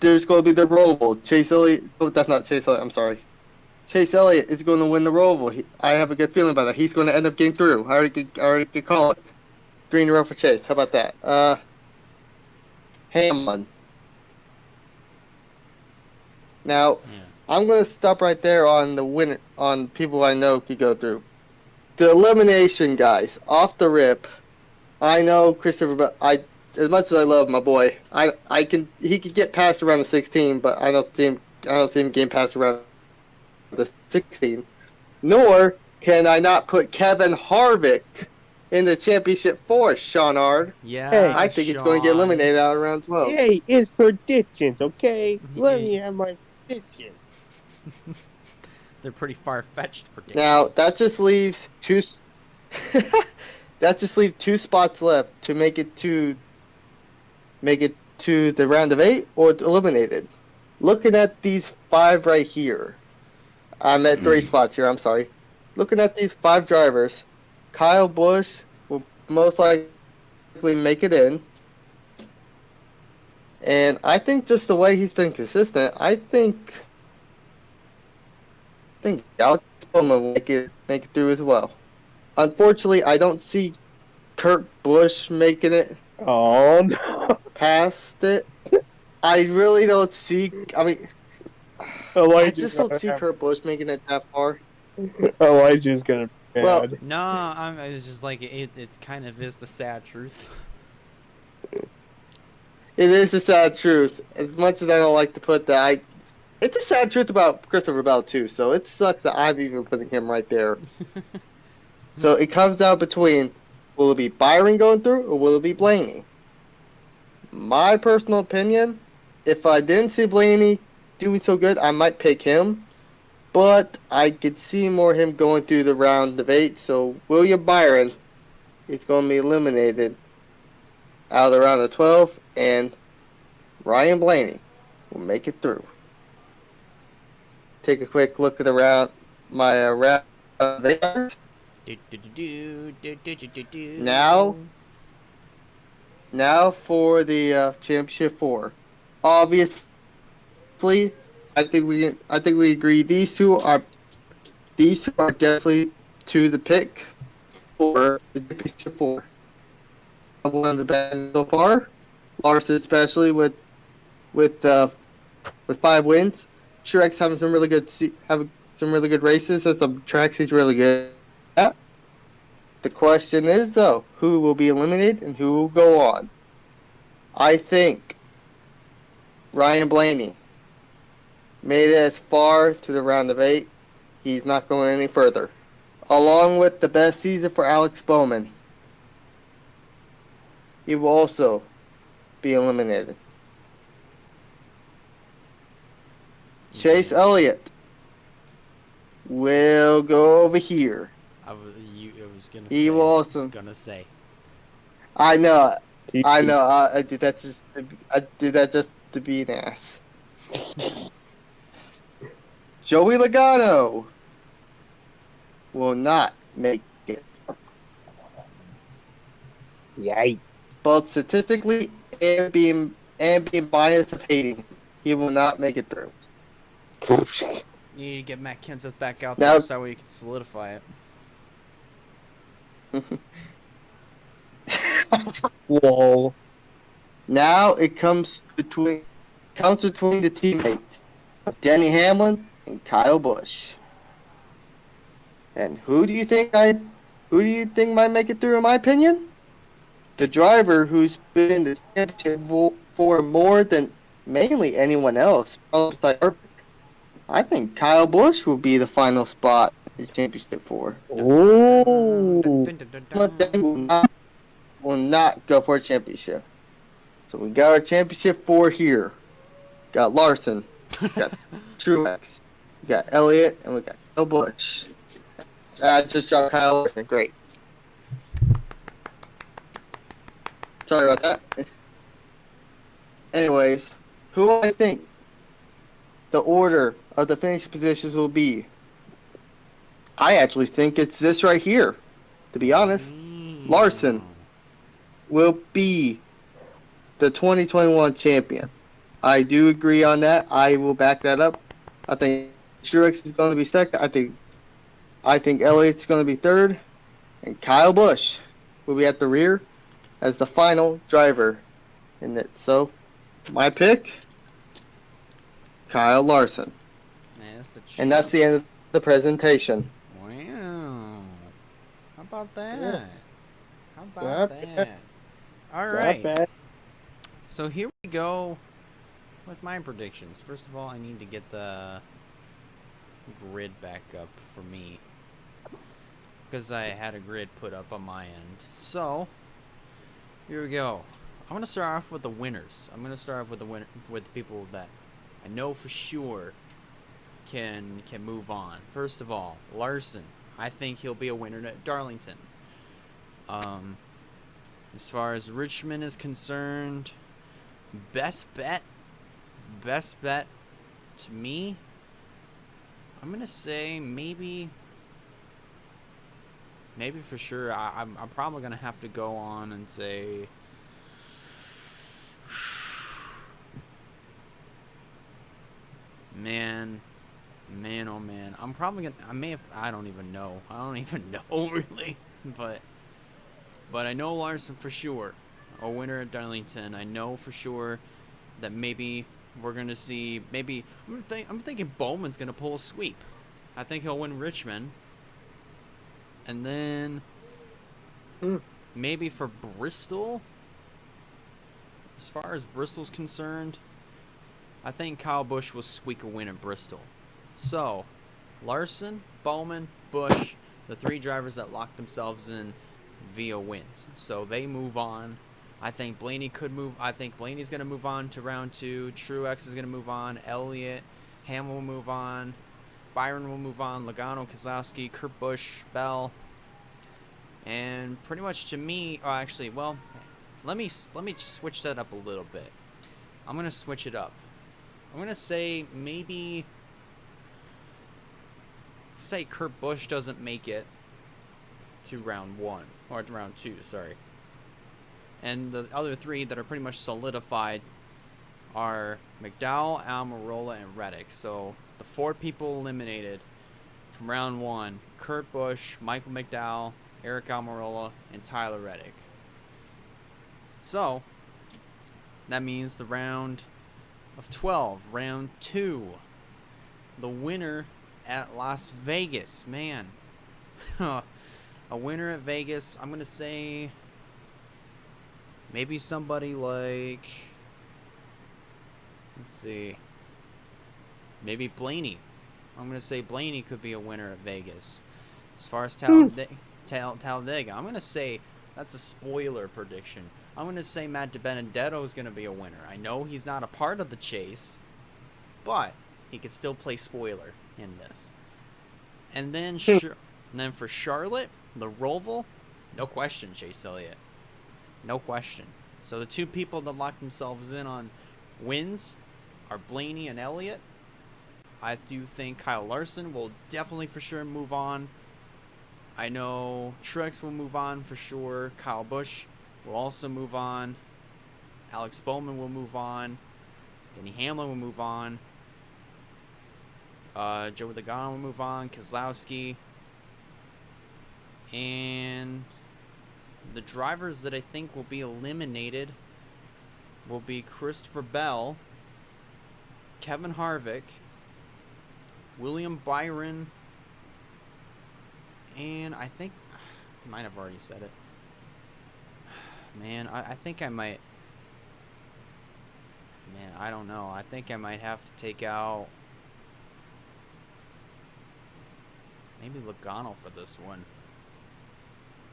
There's going to be the Roval. Chase Elliott. Oh, that's not Chase Elliott. I'm sorry. Chase Elliott is going to win the Roval. I have a good feeling about that. He's going to end up getting through. I already could call it. 3 in a row for Chase. How about that? Hamlin. Now, I'm going to stop right there on the winner, on people I know could go through. The elimination, guys, off the rip. I know Christopher, but as much as I love my boy, he could get past around the 16, but I don't see him getting past around the 16. Nor can I not put Kevin Harvick in the championship for Sean Ard. Yeah, Hey, I think it's going to get eliminated out of round 12. Hey, it's predictions, okay? Let me have my predictions. They're pretty far-fetched predictions. Now that just leaves two. That just leaves 2 spots left to make it to the round of 8 or eliminated. Looking at these 5 right here, I'm at 3 spots here. I'm sorry. Looking at these 5 drivers, Kyle Busch will most likely make it in, and I think just the way he's been consistent, I think Alex Bowman will make it through as well. Unfortunately, I don't see Kurt Busch making it. Oh no! Past it. I really don't see. I mean, I just don't see Kurt Busch making it that far. Elijah's gonna be mad. No, it's just like it's kind of is the sad truth. It is the sad truth. As much as I don't like to put that, it's a sad truth about Christopher Bell too. So it sucks that I'm even putting him right there. So it comes down between, will it be Byron going through or will it be Blaney? My personal opinion, if I didn't see Blaney doing so good, I might pick him. But I could see more him going through the round of 8. So William Byron is going to be eliminated out of the round of 12. And Ryan Blaney will make it through. Take a quick look at my round of 8. Now for the championship 4. Obviously, I think we agree these two are definitely to the pick for the championship 4. One of the best so far. Larson especially with 5 wins. Truex having some really good races and some tracks he's really good at. The question is, though, who will be eliminated and who will go on? I think Ryan Blaney made it as far to the round of 8. He's not going any further. Along with the best season for Alex Bowman, he will also be eliminated. Chase Elliott will go over here. I was gonna say. I know. I did that just to be an ass. Joey Logano will not make it. Yikes. Both statistically and being biased of hating, he will not make it through. You need to get Matt Kenseth back out Now, there so that way you can solidify it. Lol. Now it comes between the teammates of Denny Hamlin and Kyle Busch. And who do you think might make it through, in my opinion? The driver who's been in the championship for more than mainly anyone else. I think Kyle Busch will be the final spot in the championship 4. Ooh. will not go for a championship. So we got our championship 4 here. Got Larson, got Truex, we got Elliott, and we got Kyle Busch. I just dropped Kyle Larson. Great. Sorry about that. Anyways, who do I think the order of the finishing positions will be? I actually think it's this right here. To be honest, Larson will be the 2021 champion. I do agree on that. I will back that up. I think Truex is going to be second. I think Elliott's going to be third, and Kyle Busch will be at the rear as the final driver in it. So, my pick, Kyle Larson. Man, that's the And that's the end of the presentation. Wow. How about that? Yeah. How Not about bad. that? All Not right. bad. So here we go with my predictions. First of all, I need to get the grid back up for me, because I had a grid put up on my end. So here we go. I'm gonna start off with the winners. I'm gonna start off with with the people that I know for sure can move on. First of all, Larson. I think he'll be a winner at Darlington. As far as Richmond is concerned, best bet to me, I'm gonna say maybe for sure. I'm probably gonna have to go on and say man, oh man, I'm probably gonna. I don't even know. I don't even know really, but I know Larson for sure, a winner at Darlington. I know for sure that maybe we're gonna see. Maybe I'm thinking Bowman's gonna pull a sweep. I think he'll win Richmond, and then maybe for Bristol. As far as Bristol's concerned, I think Kyle Busch will squeak a win at Bristol. So, Larson, Bowman, Busch, the 3 drivers that locked themselves in via wins. So they move on. I think Blaney could move. I think Blaney's going to move on to round 2. Truex is going to move on. Elliott, Hamlin will move on. Byron will move on. Logano, Keselowski, Kurt Busch, Bell. And pretty much to me, let me switch that up a little bit. I'm going to switch it up. I'm going to say maybe Kurt Busch doesn't make it to round 1 or to round 2, sorry. And the other 3 that are pretty much solidified are McDowell, Almirola, and Reddick. So the 4 people eliminated from round 1: Kurt Busch, Michael McDowell, Eric Almirola, and Tyler Reddick. So that means the round of 12, round 2, the winner at Las Vegas, man. A winner at Vegas, I'm going to say maybe somebody like, let's see, maybe Blaney. I'm going to say Blaney could be a winner at Vegas. As far as Talladega, I'm going to say that's a spoiler prediction. I'm going to say Matt DiBenedetto is going to be a winner. I know he's not a part of the chase, but he could still play spoiler in this. And then, for Charlotte, the Roval, no question, Chase Elliott. No question. So the 2 people that locked themselves in on wins are Blaney and Elliott. I do think Kyle Larson will definitely for sure move on. I know Truex will move on for sure. Kyle Busch will also move on. Alex Bowman will move on. Denny Hamlin will move on. Joey Logano will move on. Keselowski. And the drivers that I think will be eliminated will be Christopher Bell, Kevin Harvick, William Byron, and I think I might have already said it. Man, I think I might. Man, I don't know. I think I might have to take out maybe Logano for this one.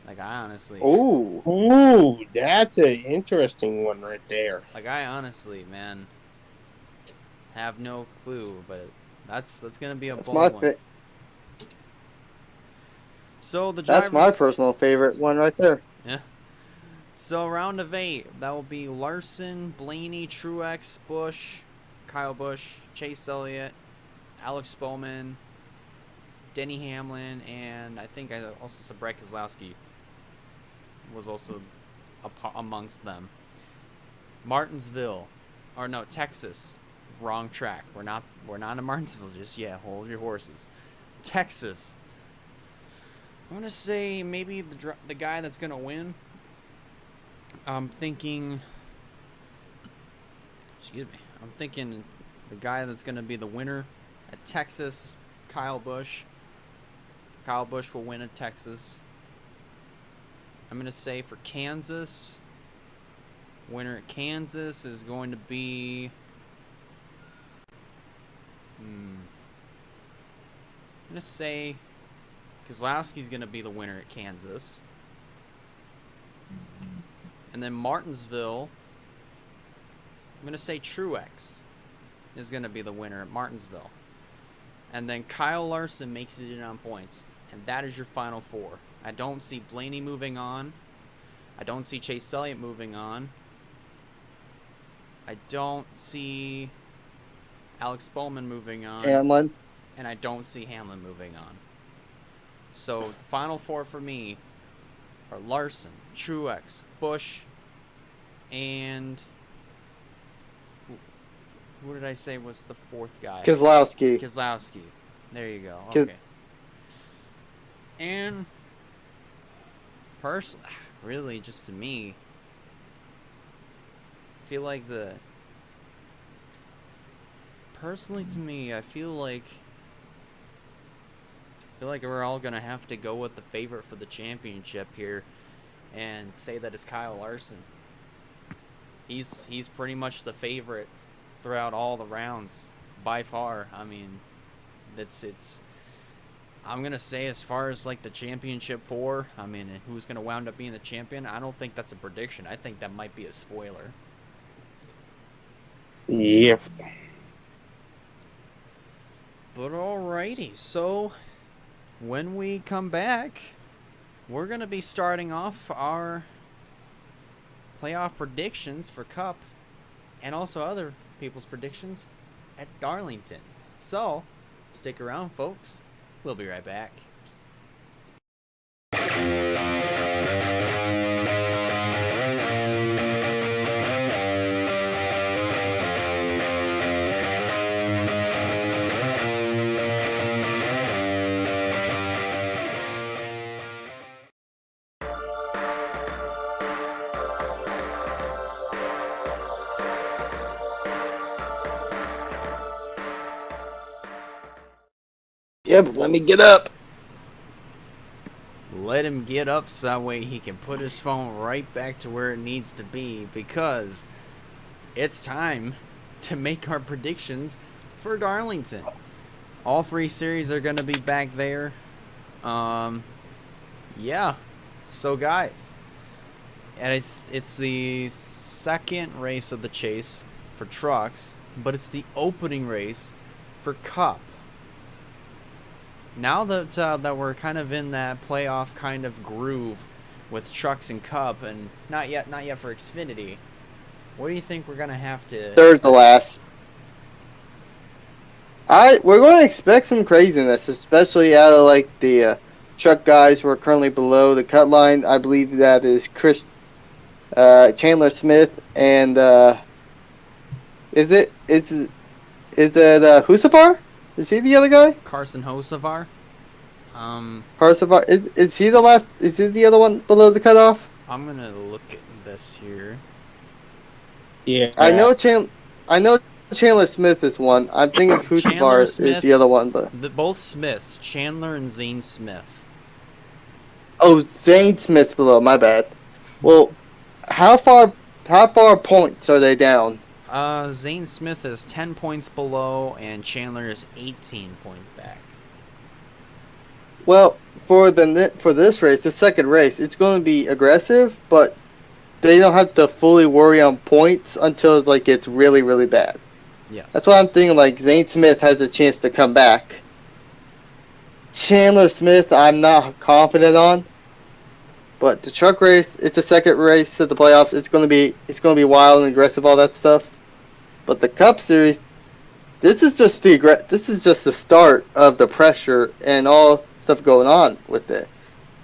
Like I honestly, Ooh, that's an interesting one right there. man, have no clue, but that's gonna be a That's bold one. So the drivers. That's my personal favorite one right there. Yeah. So round of 8, that will be Larson, Blaney, Truex, Busch, Kyle Busch, Chase Elliott, Alex Bowman, Denny Hamlin, and I think I also said Brett Keselowski was also amongst them. Martinsville, or no, Texas, wrong track. We're not in Martinsville just yet. Hold your horses. Texas. I want to say maybe the guy that's gonna win. I'm thinking the guy that's going to be the winner at Texas, Kyle Busch. Kyle Busch will win at Texas. I'm going to say for Kansas, winner at Kansas is going to be I'm going to say Keselowski's going to be the winner at Kansas. And then Martinsville, I'm going to say Truex is going to be the winner at Martinsville. And then Kyle Larson makes it in on points. And that is your final 4. I don't see Blaney moving on. I don't see Chase Elliott moving on. I don't see Alex Bowman moving on. Hamlin. And I don't see Hamlin moving on. So, final 4 for me are Larson, Truex, Busch, and who did I say was the 4th guy? Keselowski. There you go. Okay. And really, just to me, I feel like we're all gonna have to go with the favorite for the championship here, and say that it's Kyle Larson. He's pretty much the favorite throughout all the rounds by far. I mean, it's. I'm gonna say as far as like the championship 4, I mean, who's gonna wound up being the champion? I don't think that's a prediction. I think that might be a spoiler. Yep. But alrighty, so when we come back, we're going to be starting off our playoff predictions for Cup and also other people's predictions at Darlington. So, stick around, folks. We'll be right back. Yeah, but let me get up. Let him get up so that way he can put his phone right back to where it needs to be, because it's time to make our predictions for Darlington. All 3 series are going to be back there. Yeah. So, guys, and it's the 2nd race of the chase for trucks, but it's the opening race for Cup. Now that we're kind of in that playoff kind of groove with trucks and Cup, and not yet for Xfinity, what do you think we're gonna have to? 3rd to last. We're going to expect some craziness, especially out of like the truck guys who are currently below the cut line. I believe that is Chandler Smith and is it Husafar? Is he the other guy? Carson Hocevar. Hocevar, is he the last? Is he the other one below the cutoff? I'm gonna look at this here. Yeah. I know Chandler Smith is one. I'm thinking Husafar is the other one, but both Smiths, Chandler and Zane Smith. Oh, Zane Smith's below. My bad. Well, how far points are they down? Zane Smith is 10 points below, and Chandler is 18 points back. Well, for this race, the second race, it's going to be aggressive, but they don't have to fully worry on points until it's really, really bad. Yes. That's why I'm thinking Zane Smith has a chance to come back. Chandler Smith, I'm not confident on, but the truck race, it's a second race of the playoffs. It's going to be wild and aggressive, all that stuff. But the Cup Series, this is just the start of the pressure and all stuff going on with it.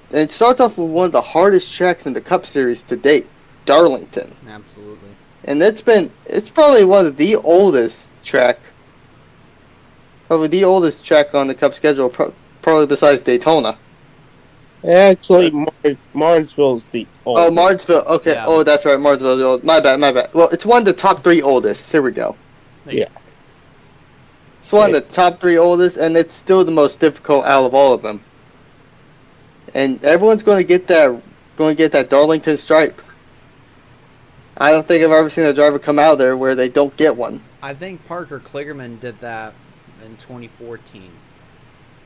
And it starts off with one of the hardest tracks in the Cup Series to date, Darlington. Absolutely. And it's probably one of the oldest track. Probably the oldest track on the Cup schedule, probably besides Daytona. Actually, Martinsville's the oldest. Oh, Martinsville. Okay. Yeah. Oh, that's right. Martinsville's the old. My bad. Well, it's one of the top 3 oldest. Here we go. Yeah. It's one of the top 3 oldest, and it's still the most difficult out of all of them. And everyone's going to get that Darlington stripe. I don't think I've ever seen a driver come out there where they don't get one. I think Parker Kligerman did that in 2014.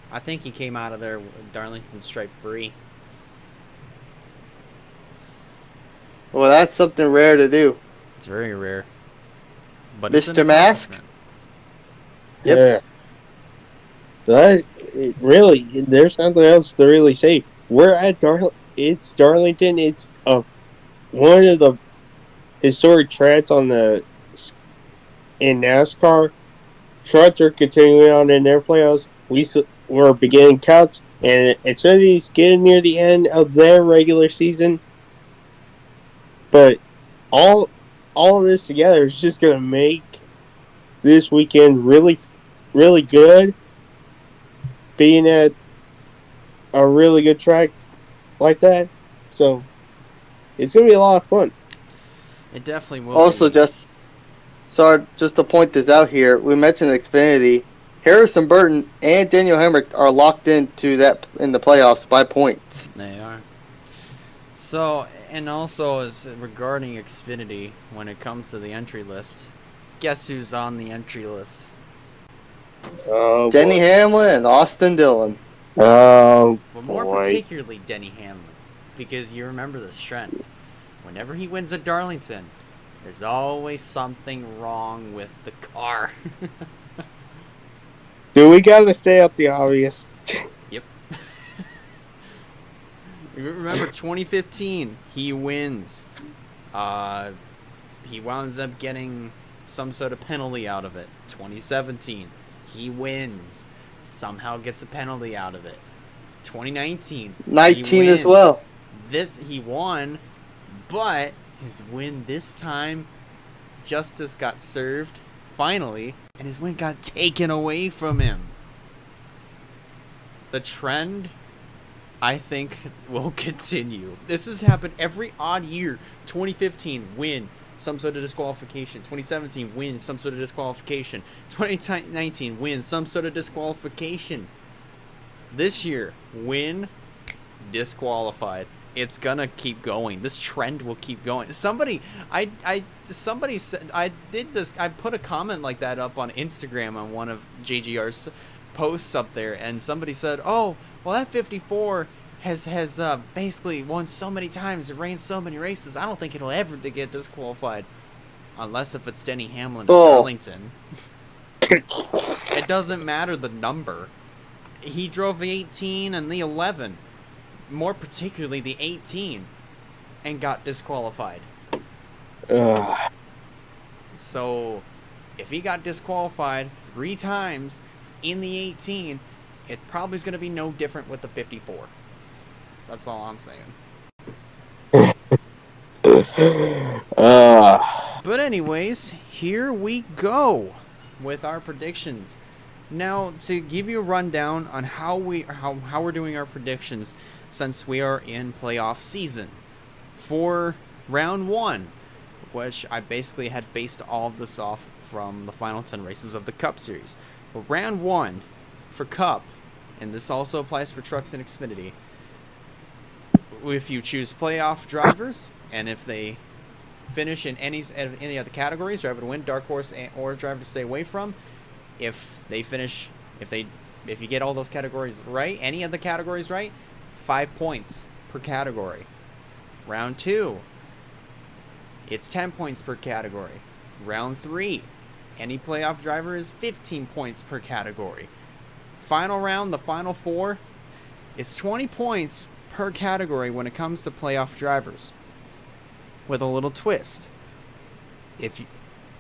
I think he came out of there with Darlington stripe free. Well, that's something rare to do. It's very rare. But Mr. Mask? Yep. Yeah. Really, there's nothing else to really say. We're at It's Darlington. It's one of the historic tracks in NASCAR. Trucks are continuing on in their playoffs. We're beginning cuts, and Xfinity's getting near the end of their regular season. But all of this together is just going to make this weekend really, really good. Being at a really good track like that. So, it's going to be a lot of fun. It definitely will. Also, just to point this out here, we mentioned Xfinity. Harrison Burton and Daniel Hemrick are locked into that in the playoffs by points. They are. So, and also as regarding Xfinity, when it comes to the entry list, guess who's on the entry list? Oh, Denny Hamlin and Austin Dillon. Oh, But more boy. particularly Denny Hamlin, because you remember this trend. Whenever he wins at Darlington, there's always something wrong with the car. Do we got to say out the obvious? Yep. Remember 2015, he wins. He winds up getting some sort of penalty out of it. 2017, he wins. Somehow gets a penalty out of it. 2019, 19 as well. He won, but his win this time, justice got served, finally, and his win got taken away from him. The trend, I think, will continue. This has happened every odd year. 2015, win, some sort of disqualification. 2017, win, some sort of disqualification. 2019, win, some sort of disqualification. This year, win, disqualified. It's gonna keep going. This trend will keep going. Somebody said, I did this. I put a comment like that up on Instagram on one of JGR's posts up there, and somebody said, "Oh, well, that 54 has basically won so many times. It ran so many races. I don't think it'll ever get disqualified, unless if it's Denny Hamlin at Darlington." It doesn't matter the number. He drove the 18 and the 11. More particularly the 18, and got disqualified. So, if he got disqualified 3 times in the 18, it probably is going to be no different with the 54. That's all I'm saying. But anyways, here we go with our predictions. Now, to give you a rundown on how we're doing our predictions, since we are in playoff season. For round 1, which I basically had based all of this off from the final 10 races of the Cup Series. But round 1 for Cup, and this also applies for Trucks and Xfinity, if you choose playoff drivers, and if they finish in any of the categories, driver to win, dark horse, or driver to stay away from, if they If you get all those categories right, any of the categories right, 5 points per category. Round 2, it's 10 points per category. Round 3, any playoff driver is 15 points per category. Final round, the final 4, it's 20 points per category when it comes to playoff drivers. With a little twist.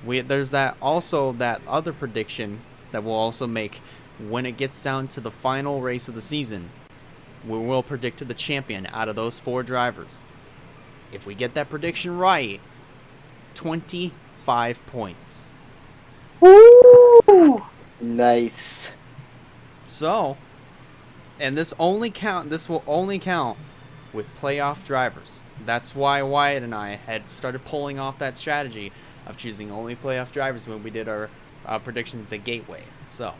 There's that other prediction that we'll also make when it gets down to the final race of the season. We will predict the champion out of those 4 drivers. If we get that prediction right, 25 points. Woo! Nice. So, and this will only count with playoff drivers. That's why Wyatt and I had started pulling off that strategy of choosing only playoff drivers when we did our predictions at Gateway. So,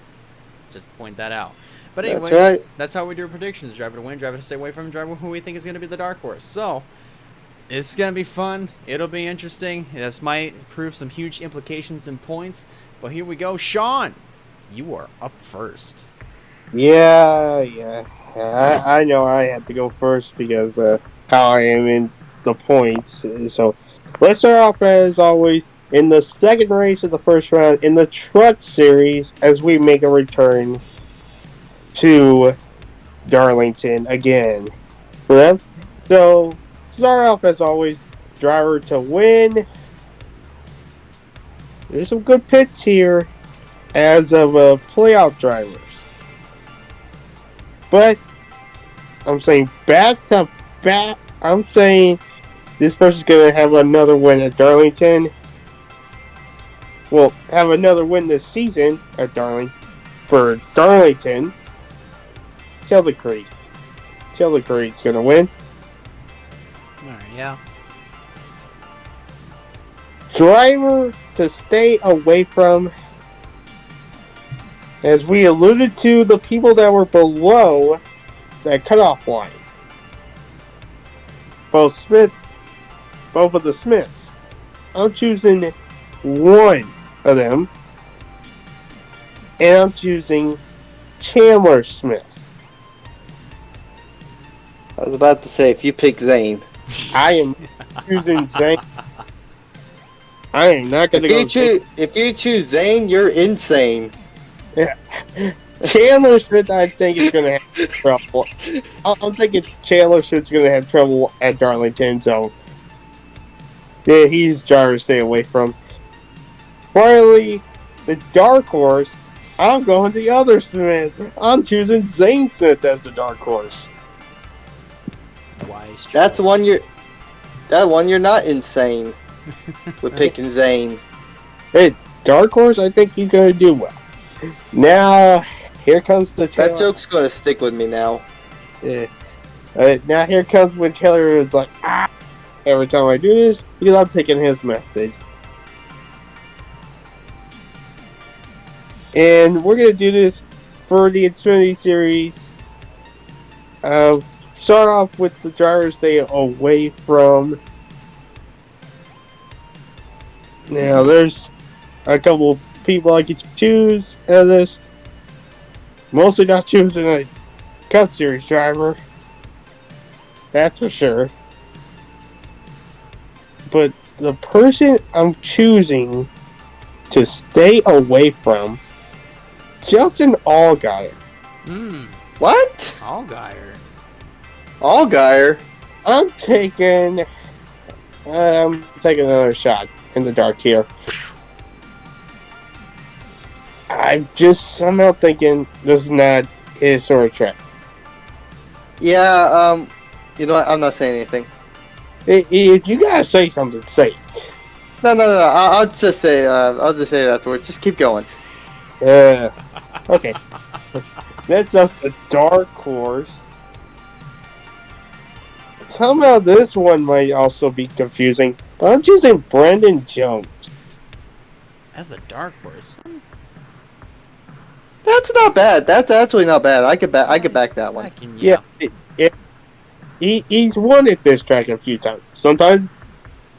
just to point that out. But anyway, that's how we do our predictions. Driver to win, driver to stay away from, driver who we think is going to be the dark horse. So, it's going to be fun. It'll be interesting. This might prove some huge implications and points. But here we go. Sean, you are up first. Yeah. I know I have to go first because how I am in the points. So let's start off as always in the second race of the first round in the Truck Series as we make a return to Darlington again. So start off as always, driver to win. There's some good pits here as of playoff drivers. But I'm saying back to back. I'm saying this person's going to have another win at Darlington. Well, have another win this season at for Darlington. Shelby Creek. Shelby Creek's going to win. Alright, yeah. Driver to stay away from. As we alluded to, the people that were below that cutoff line. Both of the Smiths. I'm choosing one of them. And I'm choosing Chandler Smith. I was about to say, if you pick Zane. I am choosing Zane. I am not going to go... If you choose Zane, you're insane. Yeah. Chandler Smith, I think, is going to have trouble. I'm thinking Chandler Smith's going to have trouble at Darlington, so yeah, he's driver to stay away from. Finally, the dark horse, I'm going the other Smith. I'm choosing Zane Smith as the dark horse. Wise choice. That one you're not insane with picking Zane. Hey, dark horse, I think he's going to do well. Now, here comes the Taylor. That joke's going to stick with me now. Yeah. Now here comes when Taylor is like, every time I do this, because I'm taking his message. And we're going to do this for the Xfinity Series. Start off with the drivers stay away from. Now, there's a couple people I could choose out of this. Mostly not choosing a Cup Series driver. That's for sure. But the person I'm choosing to stay away from, Justin Allgaier. What? Allgaier? I'm taking another shot in the dark here. I'm just somehow thinking this is not his sort of track. Yeah, you know what? I'm not saying anything. If you gotta say something, say it. No. I'll just say it afterwards. Just keep going. Okay. That's up the dark horse. Somehow this one might also be confusing, but I'm choosing Brendan Jones. As a dark horse. That's not bad. That's actually not bad. I could back that one. Yeah. He's won at this track a few times. Sometimes,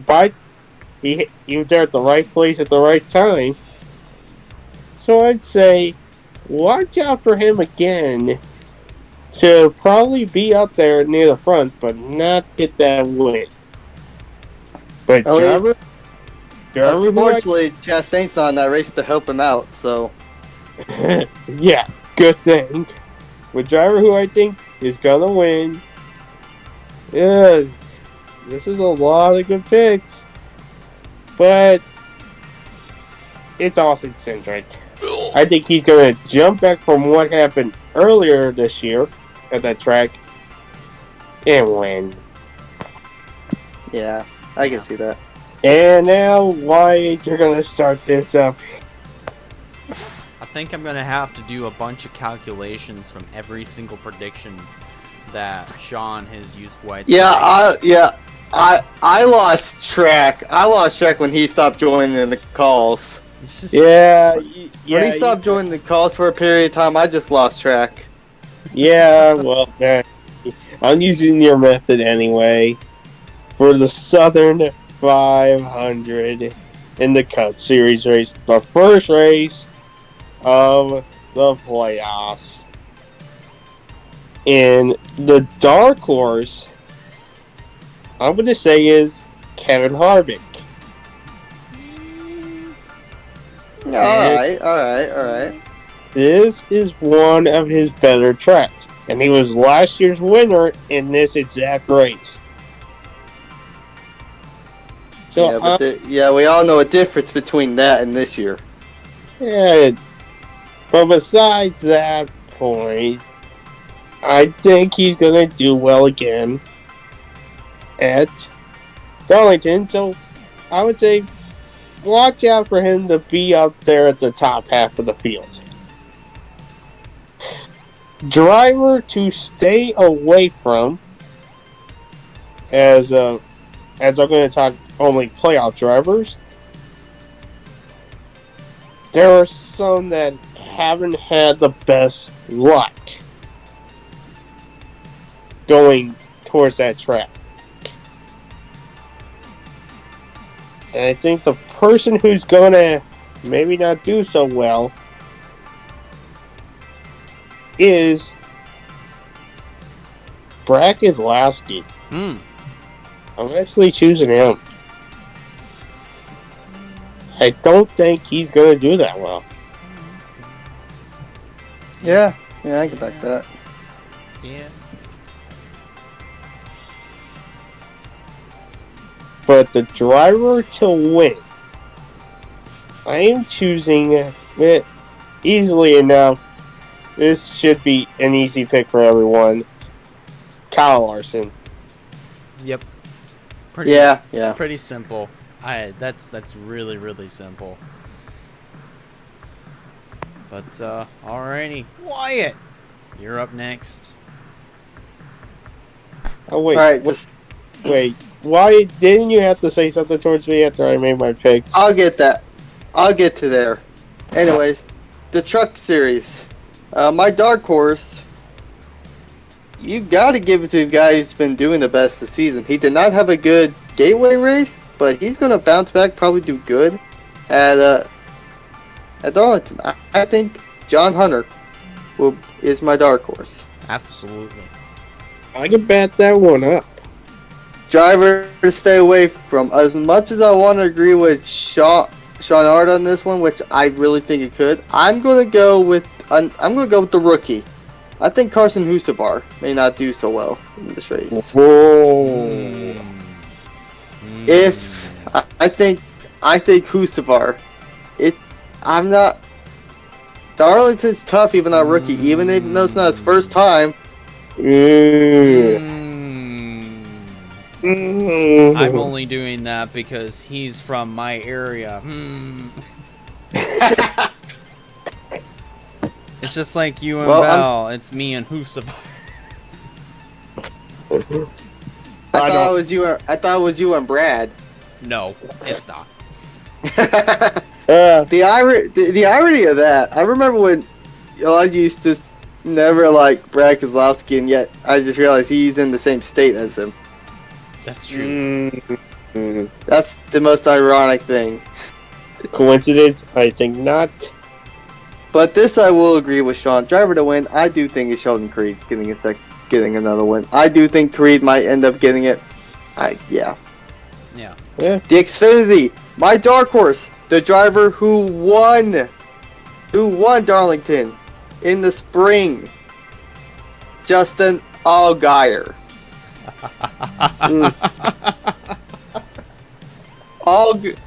but he was there at the right place at the right time. So I'd say watch out for him again to probably be up there near the front, but not get that win. But Driver, unfortunately, Chastain's not in that race to help him out, so. yeah, good thing. But Driver, who I think is gonna win. Yeah, this is a lot of good picks, but it's Austin centric. I think he's gonna jump back from what happened earlier this year at that track and win. Yeah, I can see that. And now, Wyatt, you're gonna start this up. I think I'm gonna have to do a bunch of calculations from every single predictions that Sean has used White's. I lost track. I lost track when he stopped joining the calls. When When he stopped joining the calls for a period of time, I just lost track. Yeah, well, I'm using your method anyway. For the Southern 500 in the Cup Series race, the first race of the playoffs. And the dark horse, I'm going to say, is Kevin Harvick. Alright. This is one of his better tracks. And he was last year's winner in this exact race. So, we all know a difference between that and this year. Yeah, but besides that point, I think he's gonna do well again at Darlington. So I would say watch out for him to be up there at the top half of the field. Driver to stay away from, as I'm going to talk only playoff drivers. There are some that haven't had the best luck going towards that track. And I think the person who's going to maybe not do so well is Brad Keselowski. I'm actually choosing him. I don't think he's going to do that well. Yeah, I can back that. Yeah. But the driver to win, I am choosing it easily enough. This should be an easy pick for everyone. Kyle Larson. Yep. Pretty simple. That's really simple. But alrighty, Wyatt, you're up next. Oh wait, Alright, wait. Why didn't you have to say something towards me after I made my picks? I'll get that. I'll get to there. Anyways, the truck series. My dark horse, you gotta give it to the guy who's been doing the best this season. He did not have a good gateway race, but he's gonna bounce back, probably do good at Darlington. I think John Hunter is my dark horse. Absolutely. I can bat that one up. Driver to stay away from. As much as I want to agree with Sean Hart on this one, which I really think it could, I'm gonna go with the rookie. I think Carson Husavar may not do so well in this race. Whoa. If I think Husavar, I'm not. Darlington's tough, even though rookie, even though it's not his first time. I'm only doing that because he's from my area. It's just like you and Val. It's me and Husavar. I thought it was you and Brad. No, it's not. The irony of that, I remember when I used to never like Brad Keselowski, and yet I just realized he's in the same state as him. That's true. That's the most ironic thing. Coincidence? I think not. But this I will agree with Sean. Driver to win, I do think it's Sheldon Creed getting another win. I do think Creed might end up getting it. Yeah. Yeah. Yeah. The Xfinity, my dark horse, the driver who won Darlington in the spring, Justin Allgaier.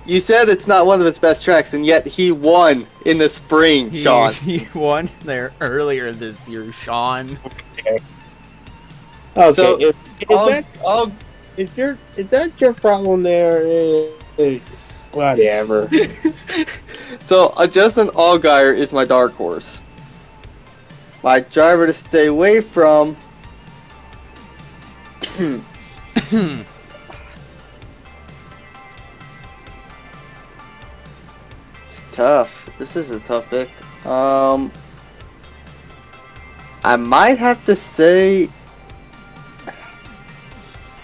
You said it's not one of his best tracks, and yet he won in the spring, Sean. He won there earlier this year, Sean. Okay. Okay. So, If that's your problem there, whatever. So, Justin Allgaier is my dark horse. My driver to stay away from. It's tough. This is a tough pick. I might have to say,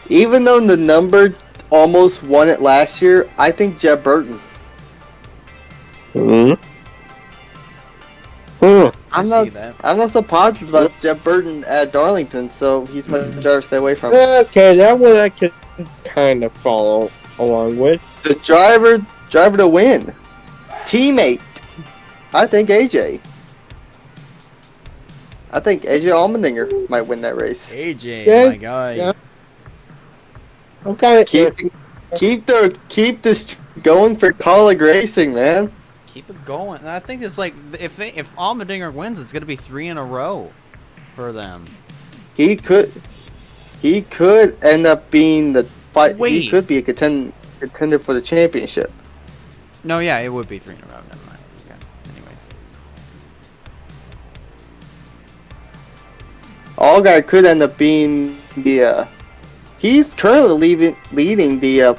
even though the number almost won it last year, I think Jeb Burton. Hmm. I'm not so positive about Jeb Burton at Darlington, so he's my driver to stay away from. Okay, that one I could kind of follow along with. The driver to win. Teammate. I think AJ. I think AJ Allmendinger might win that race. AJ, Yeah, my guy. yeah. I'm kind of Keep this going for college racing, man. Keep it going. And I think it's like if Allmendinger wins, it's gonna be 3 in a row for them. He could end up being the fight. Wait. He could be a contender for the championship. No, yeah, it would be 3 in a row. Never mind. Okay. Anyways. Allgaier could end up being the. He's currently leading the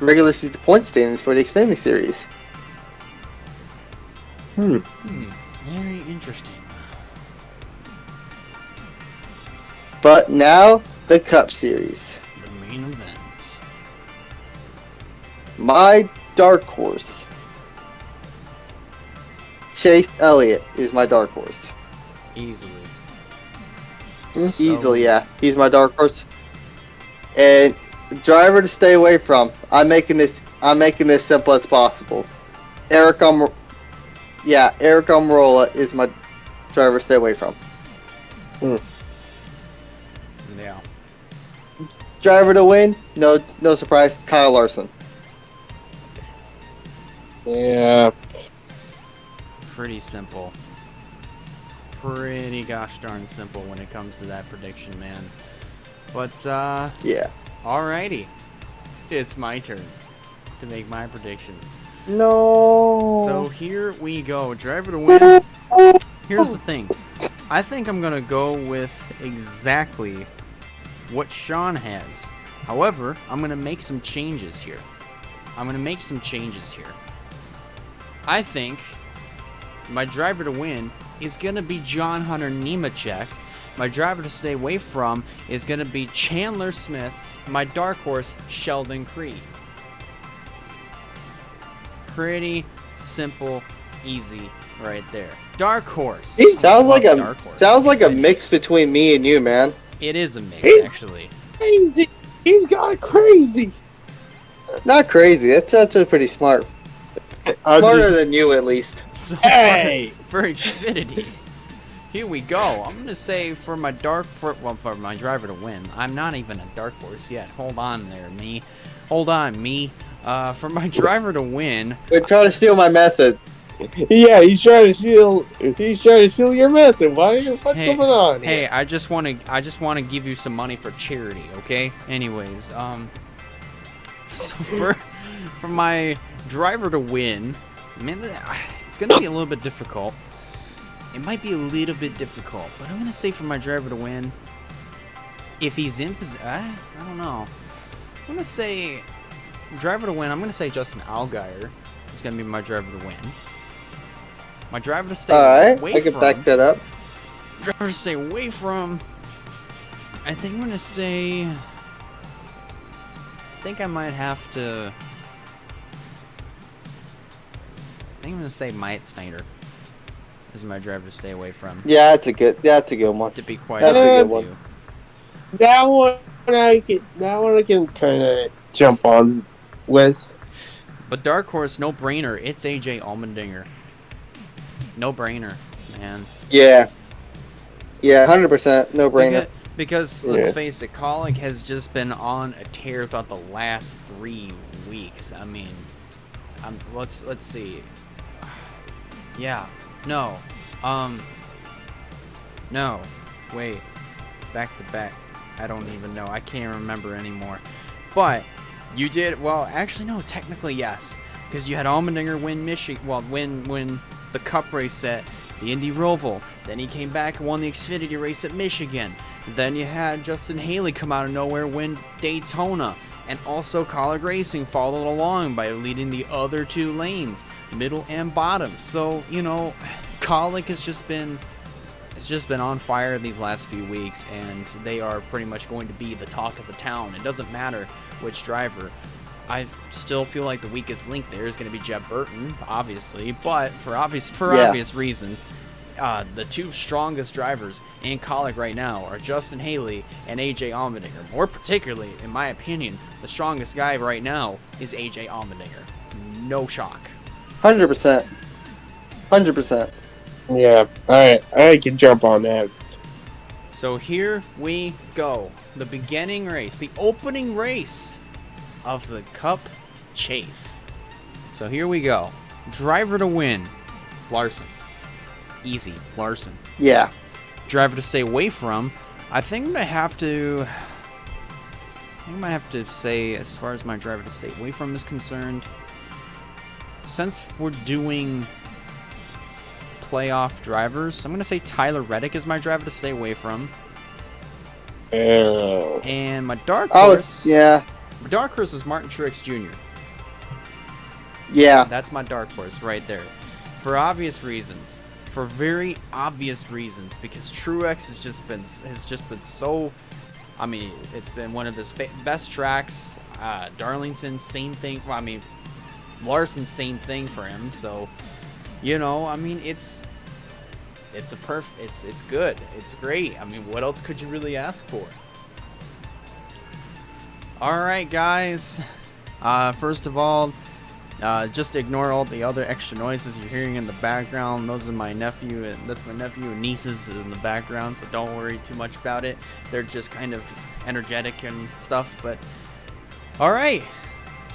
regular season point standings for the Xfinity Series. Very interesting. But now the Cup Series. The main event. My dark horse, Chase Elliott, is my dark horse. Easily. Easily, yeah. He's my dark horse. And driver to stay away from. I'm making this simple as possible. Eric Almirola is my driver to stay away from. Yeah. Driver to win, no surprise, Kyle Larson. Yeah. Pretty simple. Pretty gosh darn simple when it comes to that prediction, man. But Yeah. alrighty. It's my turn to make my predictions. No. So here we go. Driver to win. Here's the thing. I think I'm going to go with exactly what Sean has. However, I'm going to make some changes here. I think my driver to win is going to be John Hunter Nemechek. My driver to stay away from is going to be Chandler Smith. My dark horse, Sheldon Creed. Pretty simple, easy right there. Dark horse. Sounds like Dark horse. a mix between me and you, man. It is a mix, actually. Crazy. He's got crazy. Not crazy. That's actually pretty smart. Smarter than you, at least. So Hey! for Xfinity, here we go. I'm gonna say for my for my driver to win. I'm not even a dark horse yet. Hold on there, me. Hold on, me. For my driver to win. They're trying to steal my method. Yeah, he's trying to steal your method. What's going on here? Hey, I just want to give you some money for charity, okay? Anyways, so for my driver to win, man, it's gonna be a little bit difficult. It might be a little bit difficult, but I'm gonna say for my driver to win, if he's in position, I don't know. I'm gonna say driver to win. I'm gonna say Justin Allgaier is gonna be my driver to win. My driver to stay away I can back that up. Driver to stay away from. I think I'm gonna say. I think I might have to. I think I'm gonna say Myatt Snyder. is my driver to stay away from. Yeah, that's a good one. To be quite That's a honest good with one. you. That one I can kind of jump on with. But dark horse, no brainer. It's AJ Allmendinger. No brainer, man. Yeah. Yeah, 100%, no brainer. Because let's face it, Collick has just been on a tear throughout the last 3 weeks. I mean, let's see. Yeah, no, no, wait, back to back. I don't even know. I can't remember anymore. But you did well. Actually, no. Technically, yes, because you had Allmendinger win Michigan. Well, win the Cup race at the Indy Roval. Then he came back and won the Xfinity race at Michigan. Then you had Justin Haley come out of nowhere, win Daytona. And also Collick Racing followed along by leading the other 2 lanes, middle and bottom. So, you know, Collick has just been on fire these last few weeks, and they are pretty much going to be the talk of the town. It doesn't matter which driver. I still feel like the weakest link there is going to be Jeb Burton, obviously, but for obvious reasons. The 2 strongest drivers in Collick right now are Justin Haley and AJ Allmendinger. More particularly, in my opinion, the strongest guy right now is AJ Allmendinger. No shock. 100%. 100%. Yeah, I can jump on that. So here we go. The beginning race, the opening race of the Cup Chase. So here we go. Driver to win, Larson. Easy, Larson. Yeah. Driver to stay away from, I think I might have to say, as far as my driver to stay away from is concerned, since we're doing playoff drivers, I'm going to say Tyler Reddick is my driver to stay away from. And my dark horse... yeah. My dark horse is Martin Truex Jr. Yeah. That's my dark horse right there. For obvious reasons. For very obvious reasons, because Truex has just been so. I mean, it's been one of his best tracks. Darlington, same thing. Well, I mean, Larson, same thing for him. So, you know, I mean, it's good. It's great. I mean, what else could you really ask for? All right, guys. First of all. Just ignore all the other extra noises you're hearing in the background. Those are my nephew, and that's my nephew and nieces in the background, so don't worry too much about it. They're just kind of energetic and stuff, but alright.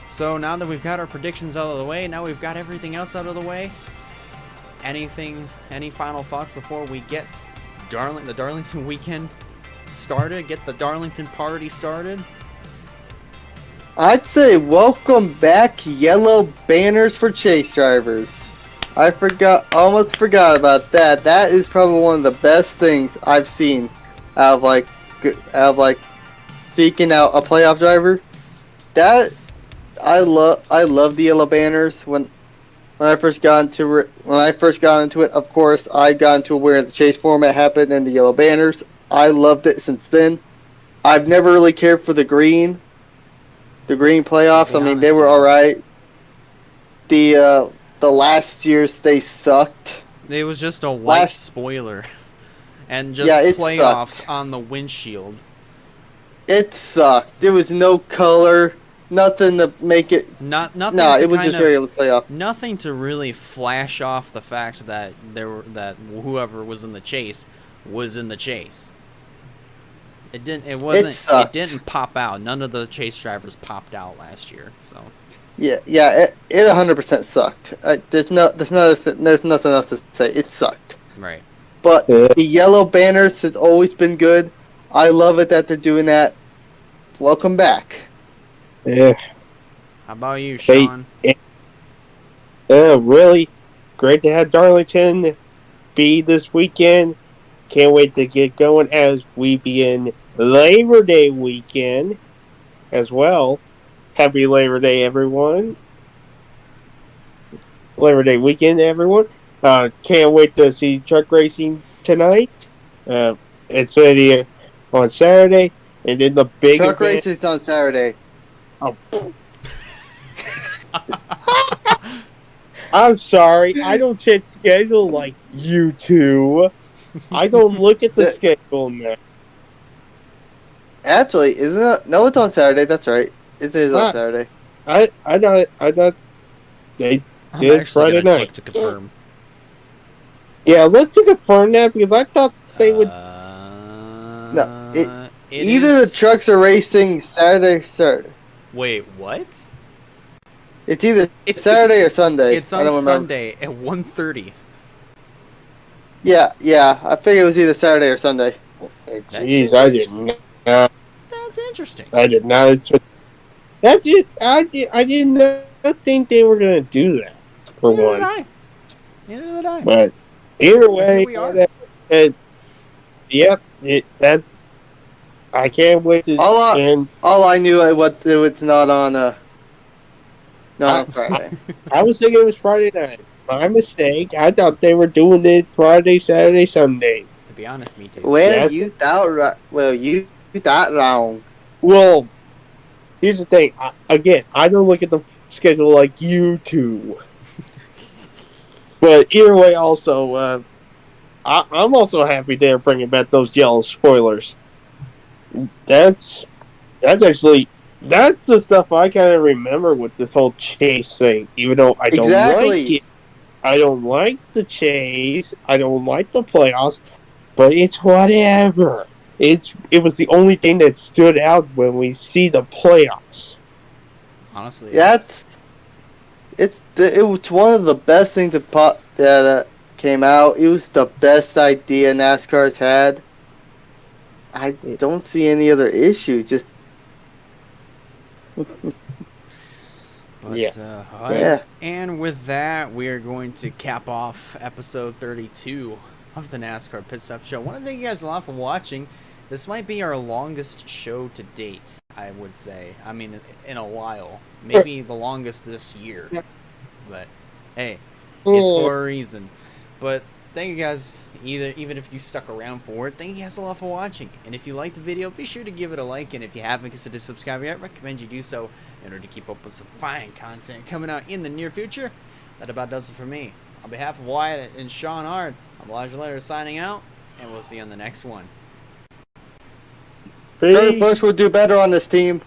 So now that we've got our predictions out of the way, now we've got everything else out of the way. Any final thoughts before we get the Darlington weekend started? Get the Darlington party started? I'd say welcome back yellow banners for chase drivers. I almost forgot about that. That is probably one of the best things I've seen out of like seeking out a playoff driver. That I love the yellow banners. When I first got into it, of course, I got into it where the chase format happened and the yellow banners. I loved it since then. I've never really cared for the green playoffs. I mean, they were all right. The last years they sucked. It was just a white spoiler, and just playoffs sucked. On the windshield. It sucked. There was no color, nothing to make it. Nothing. No, it was just regular playoffs. Nothing to really flash off the fact that whoever was in the chase was in the chase. It didn't. It wasn't. It didn't pop out. None of the chase drivers popped out last year. So. Yeah. It 100% sucked. There's nothing else to say. It sucked. Right. But the yellow banners has always been good. I love it that they're doing that. Welcome back. Yeah. How about you, Sean? Really great to have Darlington be this weekend. Can't wait to get going as we begin Labor Day weekend as well. Happy Labor Day, everyone. Labor Day weekend, everyone. Can't wait to see truck racing tonight. It's already on Saturday. And then the big truck race is on Saturday. Oh. I'm sorry. I don't check schedule like you two. I don't look at the schedule now. Actually, isn't it? No, it's on Saturday. That's right. It is on Saturday. I thought they I'm did actually Friday gonna night. click to confirm. Yeah, let's confirm that because I thought they would. No, It either the trucks are racing Saturday. Wait, what? It's either Saturday or Sunday. It's I on don't remember. Sunday at 1:30. Yeah. I figured it was either Saturday or Sunday. Jeez, I did not. That's interesting. I did not. I did not think they were gonna do that. For one. Neither did I. But either way, we are. That's. I can't wait to. All I knew it's not on Friday. I was thinking it was Friday night. My mistake. I thought they were doing it Friday, Saturday, Sunday. To be honest, me too. Well, you thought wrong. Well, here's the thing. I don't look at the schedule like you two. But either way, also, I'm also happy they're bringing back those yellow spoilers. That's the stuff I kind of remember with this whole chase thing. Even though I don't like it, I don't like the chase. I don't like the playoffs, but it's whatever. It was the only thing that stood out when we see the playoffs. Honestly, it was one of the best things that came out. It was the best idea NASCAR's had. I don't see any other issue. Just And with that, we are going to cap off episode 32 of the NASCAR Pit Stop Show. I want to thank you guys a lot for watching. This might be our longest show to date, I would say. I mean, in a while. Maybe the longest this year. But, hey, it's for a reason. But thank you guys, even if you stuck around for it. Thank you guys a lot for watching. And if you liked the video, be sure to give it a like. And if you haven't considered subscribing yet, I recommend you do so in order to keep up with some fine content coming out in the near future. That about does it for me. On behalf of Wyatt and Sean Hard, I'm Elijah Letter signing out, and we'll see you on the next one. Kurt Busch will do better on this team.